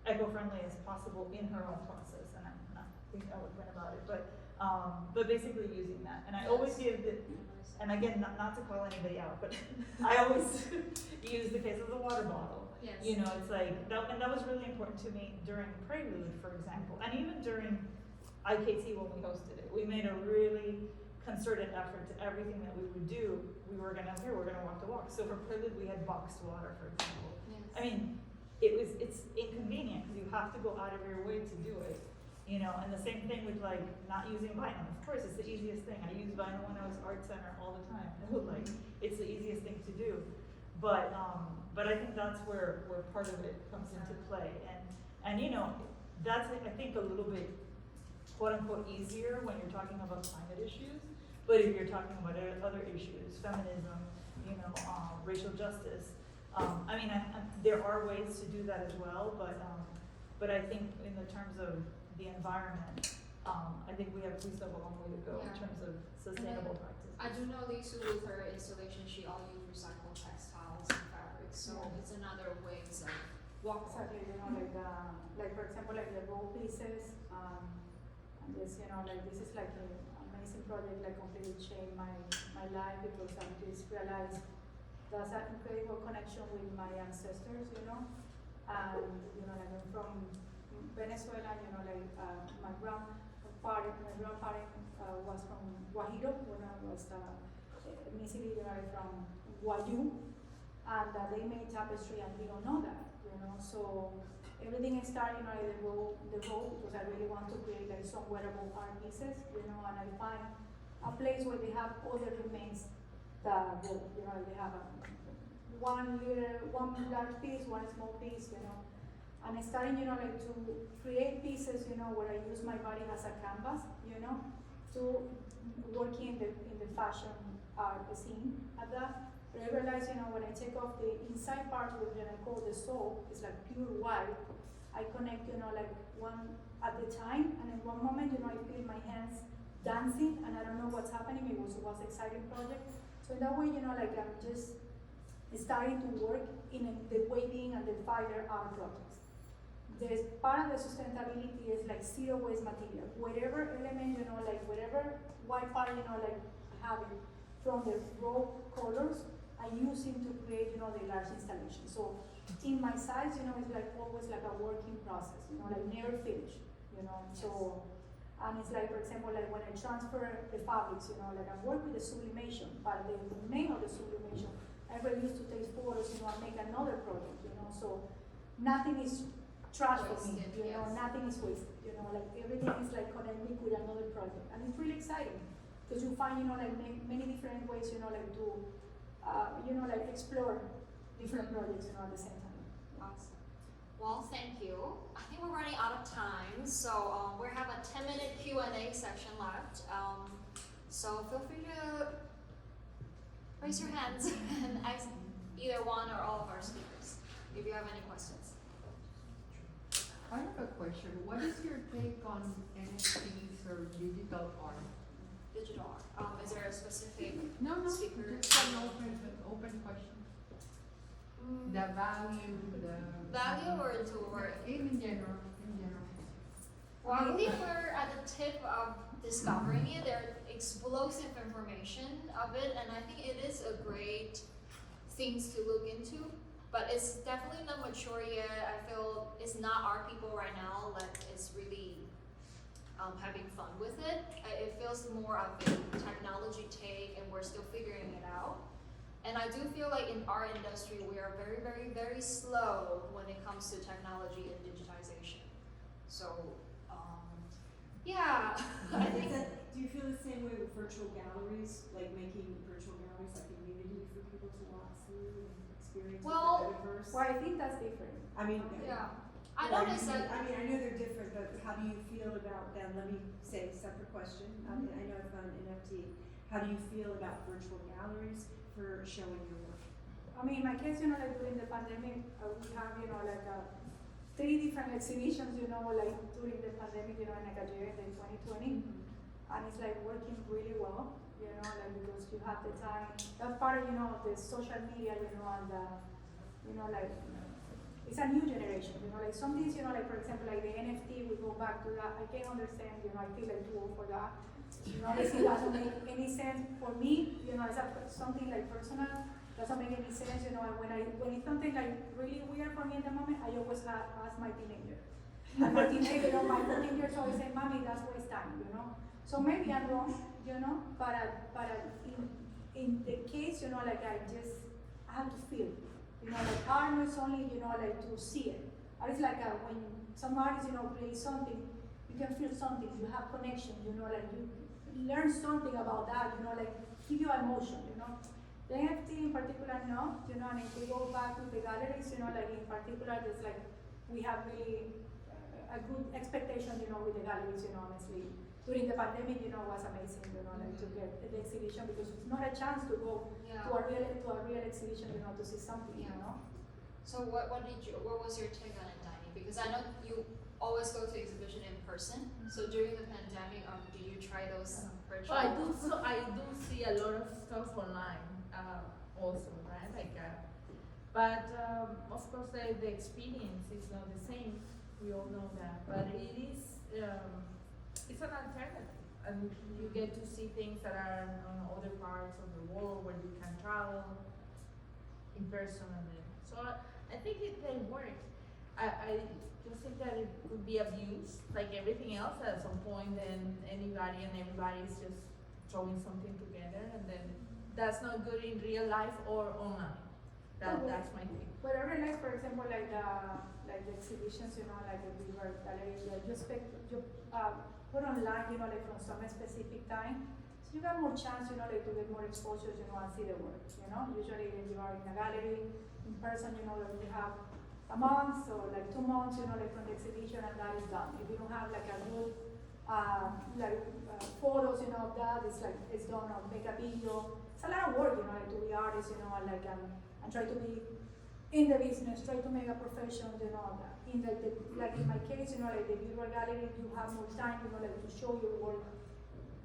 eco-friendly as possible in her own process, and I'm not being eloquent about it, but basically using that. And I always give the, and again, not to call anybody out, but I always use the case of the water bottle. Yes. You know, it's like, and that was really important to me during Prelude, for example, and even during IKT when we hosted it. We made a really concerted effort to everything that we would do. We're gonna walk the walk. So for Prelude, we had boxed water, for example. Yes. I mean, it's inconvenient because you have to go out of your way to do it, you know. And the same thing with like not using vinyl. Of course, it's the easiest thing. I used vinyl when I was art center all the time. Like, it's the easiest thing to do. But I think that's where part of it comes into play. And you know, that's I think a little bit quote unquote easier when you're talking about climate issues. But if you're talking about other issues, feminism, you know, racial justice, I mean, there are ways to do that as well, but I think in the terms of the environment, I think we still have a long way to go in Yeah. terms of sustainable practices. I do know Lisu with her installation, she all used recycled textiles and fabrics, so Yeah. it's another ways of walk. Exactly, you know, like for example, like the roll pieces, and this, you know, like this is like an amazing project, like completely changed my life because I just realized there's an incredible connection with my ancestors, you know, and you know, like I'm from Venezuela, you know, like my grandparent was from Guajiro when I was ethnicity, you know, from Guayú, and they made tapestry, and we don't know that, you know. So everything started, you know, the roll because I really want to create like some wearable art pieces, you know, and I find a place where they have all the remains that roll, you know, they have one large piece, one small piece, you know. And I started, you know, like to create pieces, you know, where I use my body as a canvas, you know, to working in the fashion art scene at that. But I realized, you know, when I take off the inside part, which I call the soul, it's like pure white, I connect, you know, like one at the time, and in one moment, you know, I feel my hands dancing, and I don't know what's happening. It was an exciting project. So in that way, you know, like I'm just starting to work in the weaving and the fire art projects. There's part of the sustainability is like zero waste material. Whatever element, you know, like whatever white part, you know, like having from the raw colors, I use it to create, you know, the large installation. So in my size, you know, it's like always like a working process, you know, like never finished, you know. Yes. So, and it's like, for example, like when I transfer the fabrics, you know, like I work with the sublimation, but the remain of the sublimation, I really used to take photos, you know, and make another project, you know. So nothing is trash for me, Wasted, you know, yes. nothing is wasted, you know, like everything is like connected with another project, and it's really exciting because you find, you know, like many different ways, you know, like to, you know, like explore different projects, you know, at the same time. Awesome. Well, thank you. I think we're running out of time, so we have a 10-minute Q&A section left. So feel free to raise your hands and ask either one or all of our speakers if you have any questions. I have a question. What is your take on NFTs or digital art? Digital art. Is there a specific No, speaker? just an open question. The value, the Value or tool or in general, Well, I believe we're at the tip of discovering it. There are explosive information of it, and I think it is a great things to look into. But it's definitely not mature yet. I feel it's not our people right now that is really having fun with it. It feels more of a technology take, and we're still figuring it out. And I do feel like in our industry, we are very, very, very slow when it comes to technology and digitization. So, yeah, I think. Do you feel the same way with virtual galleries, like making virtual galleries like a unity for people to walk through and experience Well, the metaverse? Well, I think that's different. I mean, Yeah, I well, noticed that. I mean, I know they're different, but how do you feel about them? Let me say a separate question. I mean, I know it's not an NFT. How do you feel about virtual galleries for showing your work? I mean, in my case, like during the pandemic, we have, like 3 different exhibitions, like during the pandemic, in like a year in 2020. And it's like working really well, like because you have the time. That's part of, the social media, and like, it's a new generation, like some things, like for example, like the NFT, we go back to that. I can understand, I feel like too old for that. It doesn't make any sense for me, it's something like personal, doesn't make any sense, and when it's something like really weird for me at the moment, I always ask my teenager. And my teenager, my 14 years old, say, "Mommy, that's waste time," So maybe I'm wrong, but in the case, like I have to feel, like art is only, like to see it. Art is like when some artists, play something, you can feel something, you have connection, like you learn something about that, like give you emotion, The NFT in particular, no, and if we go back to the galleries, like in particular, there's like, we have really a good expectation, with the galleries, honestly. During the pandemic, was amazing, like to get the exhibition, because it's not a chance to go Yeah. to a real exhibition, to see something, So what was your take on it, Diney? Because I know you always go to exhibition in person. So during the pandemic, do you try those virtual? Well, I do see a lot of stuff online, also, right? Like, but of course the experience is not the same. We all know that, but it is. It's an alternative, and you get to see things that are on other parts of the world where you can travel in person. So I think they work. I just think that it could be abused, like everything else. At some point, then anybody and everybody is just throwing something together, and then that's not good in real life or online. That's my thing. But I realized, for example, like the exhibitions, like the river galleries, you put online, like from some specific time, so you got more chance, like to get more exposure, and see the work, Usually when you are in a gallery, in person, like you have a month or like 2 months, like from the exhibition, and that is done. If you don't have like a good, photos, of that, it's done, or make a video. It's a lot of work, like to be artist, and try to be in the business, try to make a profession, all that. Like in my case, like the virtual gallery, you have more time, like to show your work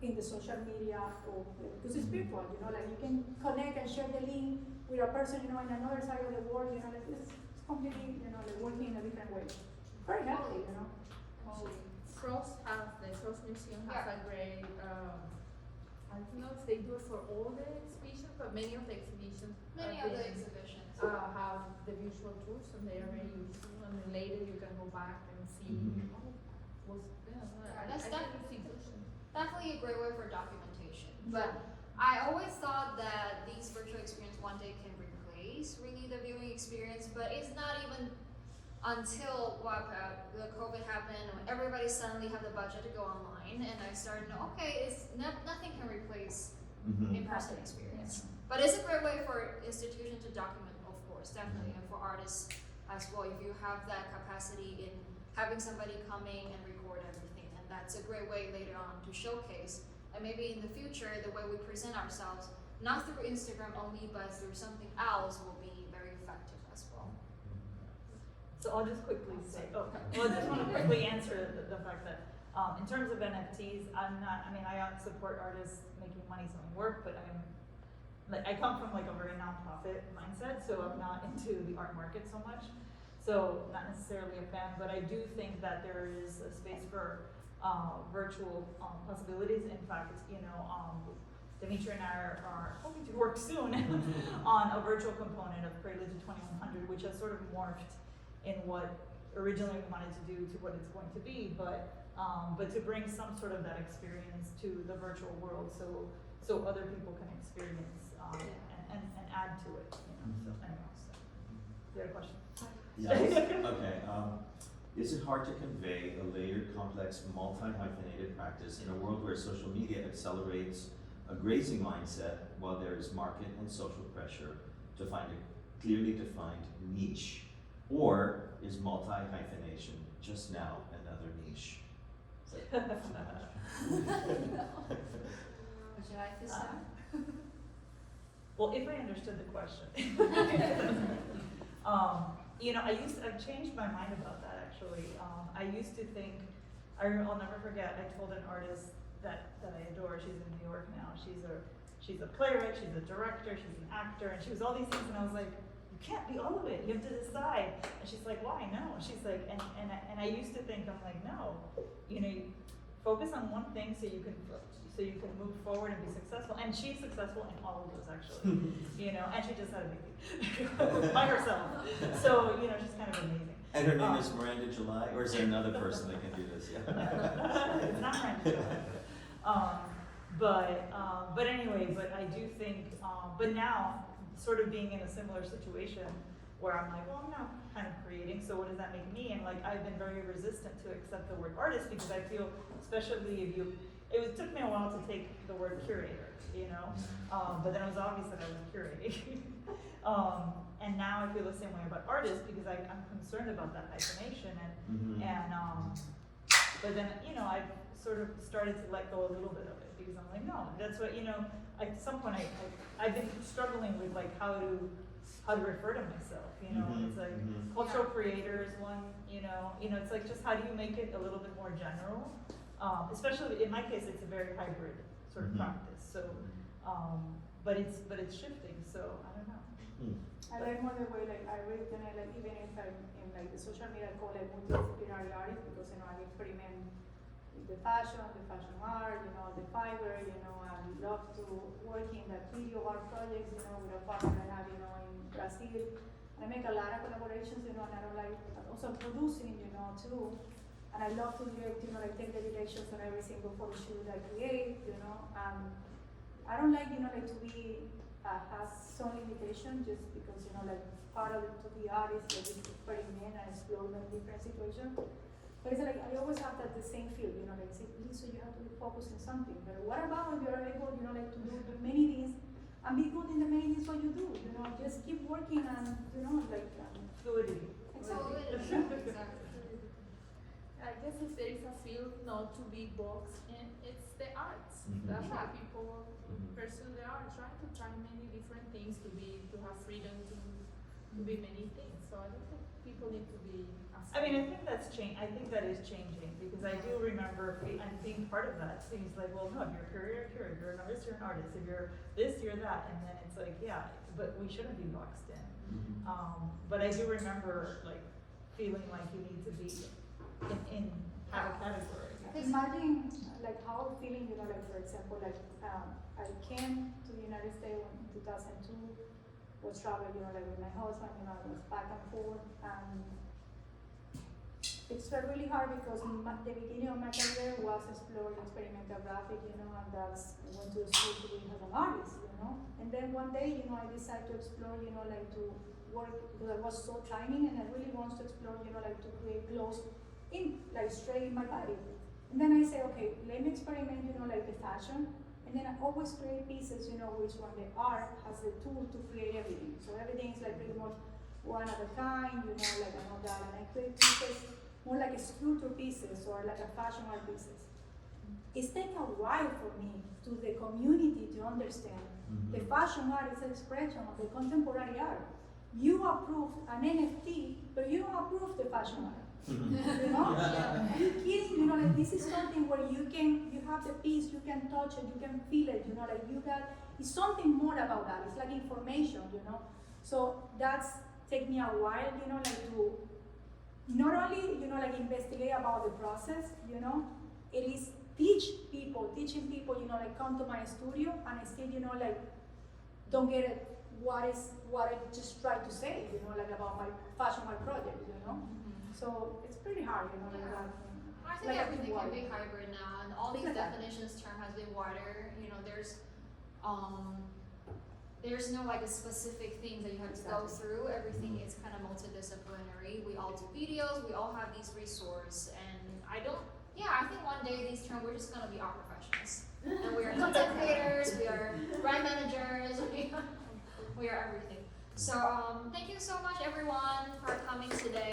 in the social media, or because it's virtual, like you can connect and share the link with a person, in another side of the world, like it's completely, like working in a different way. Very healthy, The Frost Museum has a great, I don't know if they do it for all the exhibitions, but many of the exhibitions have the visual tools, and they are very useful, and then later you can go back and see, That's I think it's efficient. definitely a great way for documentation. But I always thought that these virtual experience one day can replace really the viewing experience, but it's not even until the COVID happened, when everybody suddenly had the budget to go online, and I started to know, okay, nothing can replace in-person experience. But it's a great way for institutions to document, of course, definitely, and for artists as well. If you have that capacity in having somebody coming and record everything, and that's a great way later on to showcase. And maybe in the future, the way we present ourselves, not through Instagram only, but through something else, will be very effective as well. So I'll just quickly say, well, I just want to quickly answer the fact that in terms of NFTs, I support artists making money selling work, but I come from like a very nonprofit mindset, so I'm not into the art market so much. So not necessarily a fan, but I do think that there is a space for virtual possibilities. In fact, Dimitri and I are hoping to work soon on a virtual component of Prelude to 2100, which has sort of morphed in what originally we wanted to do to what it's going to be, but to bring some sort of that experience to the virtual world, so other people can experience and add to it. So anyway, you had a question? Yes. Okay. Is it hard to convey a layered, complex, multi-hyphenated practice in a world where social media accelerates a grazing mindset while there is market and social pressure to find a clearly defined niche? Or is multi-hyphenation just now another niche? Would you like to start? Well, if I understood the question. I've changed my mind about that actually. I used to think, I'll never forget, I told an artist that I adore, she's in New York now, she's a playwright, she's a director, she's an actor, and she was all these things, and I was like, you can't be all of it, you have to decide. And she's like, why? No. She's like, and I used to think, I'm like, no, you focus on one thing so you can move forward and be successful. And she's successful in all of those actually, and she just had a baby by herself. So, she's kind of amazing. And her name is Miranda July, or is there another person that can do this? Yeah. It's not Miranda July. But anyway, but I do think, but now, sort of being in a similar situation where I'm like, well, I'm now kind of creating, so what does that make me? And like, I've been very resistant to accept the word artist because I feel, especially it took me a while to take the word curator, but then it was obvious that I was curating. And now I feel the same way about artists because I'm concerned about that hyphenation but then, I've sort of started to let go a little bit of it because I'm like, no, that's what, at some point I've been struggling with like how to refer to myself, it's like cultural creators one, it's like just how do you make it a little bit more general, especially in my case it's a very hybrid sort of practice, so but it's shifting, so I don't know. I like more the way I read even if I'm in the social media I call it multidisciplinary artist because I experiment with the fashion art, the fiber, I love to work in the video art projects, with a partner I have, in Brazil. And I make a lot of collaborations, and I don't like also producing, too. And I love to direct, take the directions on every single photo shoot I create, I don't like, to be has some limitation just because part of it to be artist is experiment and explore in different situations. But it's like I always have the same feel, say, Lisa, you have to be focused on something. But what about if you're able, to do many things and be good in the many things what you do? Just keep working and Fluidity. Totally. Exactly. I guess if there is a field not to be boxed in, it's the arts. That's why people pursue the arts, right? To try many different things, to have freedom to be many things. So I don't think people need to be. I think that's I think that is changing because I do remember being part of that. So he's like, well, no, if you're a curator, you're an artist, you're an artist. If you're this, you're that, and then it's like, yeah, but we shouldn't be boxed in. But I do remember feeling like you need to be in have a category. Imagine how feeling, for example, I came to the United States in 2002, was traveling, with my husband, I was back and forth, and it's really hard because the beginning of my career was exploring experimental graphic, and that's I went to school to be as an artist, and then one day, I decided to explore, to work because I was so tiny and I really wanted to explore, to create clothes straight in my body. And then I say, okay, let me experiment, the fashion. And then I always create pieces, which one the art has the tool to create everything. So everything is pretty much one of a kind, and all that. And I create pieces more like a sculpture pieces or like a fashion art pieces. It's taken a while for me to the community to understand the fashion art is an expression of the contemporary art. you approved an NFT, but you don't approve the fashion art. You know? Are you kidding? You know, like this is something where you have the piece, you can touch it, you can feel it, you know, like it's something more about that. It's like information, you know? So that's take me a while, you know, like to not only, you know, like investigate about the process, you know, it is teaching people, you know, like come to my studio and still, you know, like don't get it what I just tried to say, you know, like about my fashion, my project, you know? So it's pretty hard, you know, like that. I think Like everything can be water. hybrid now, and all these definitions term has been wider. You know, there's no like a specific thing that you have to go through. Everything is kind of multidisciplinary. We all do videos. We all have these resources, and I think one day these terms we're just gonna be our professionals, and we are content creators. We are brand managers. We are everything. So thank you so much everyone for coming today.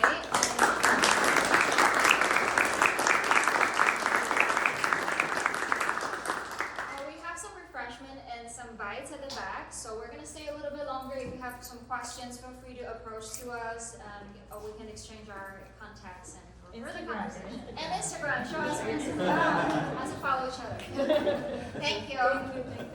We have some refreshment and some bites at the back, so we're gonna stay a little bit longer. If you have some questions, feel free to approach to us, or we can exchange our contacts and for further conversation. And Instagram, show us your Instagram as to follow each other. Thank you. Thank you.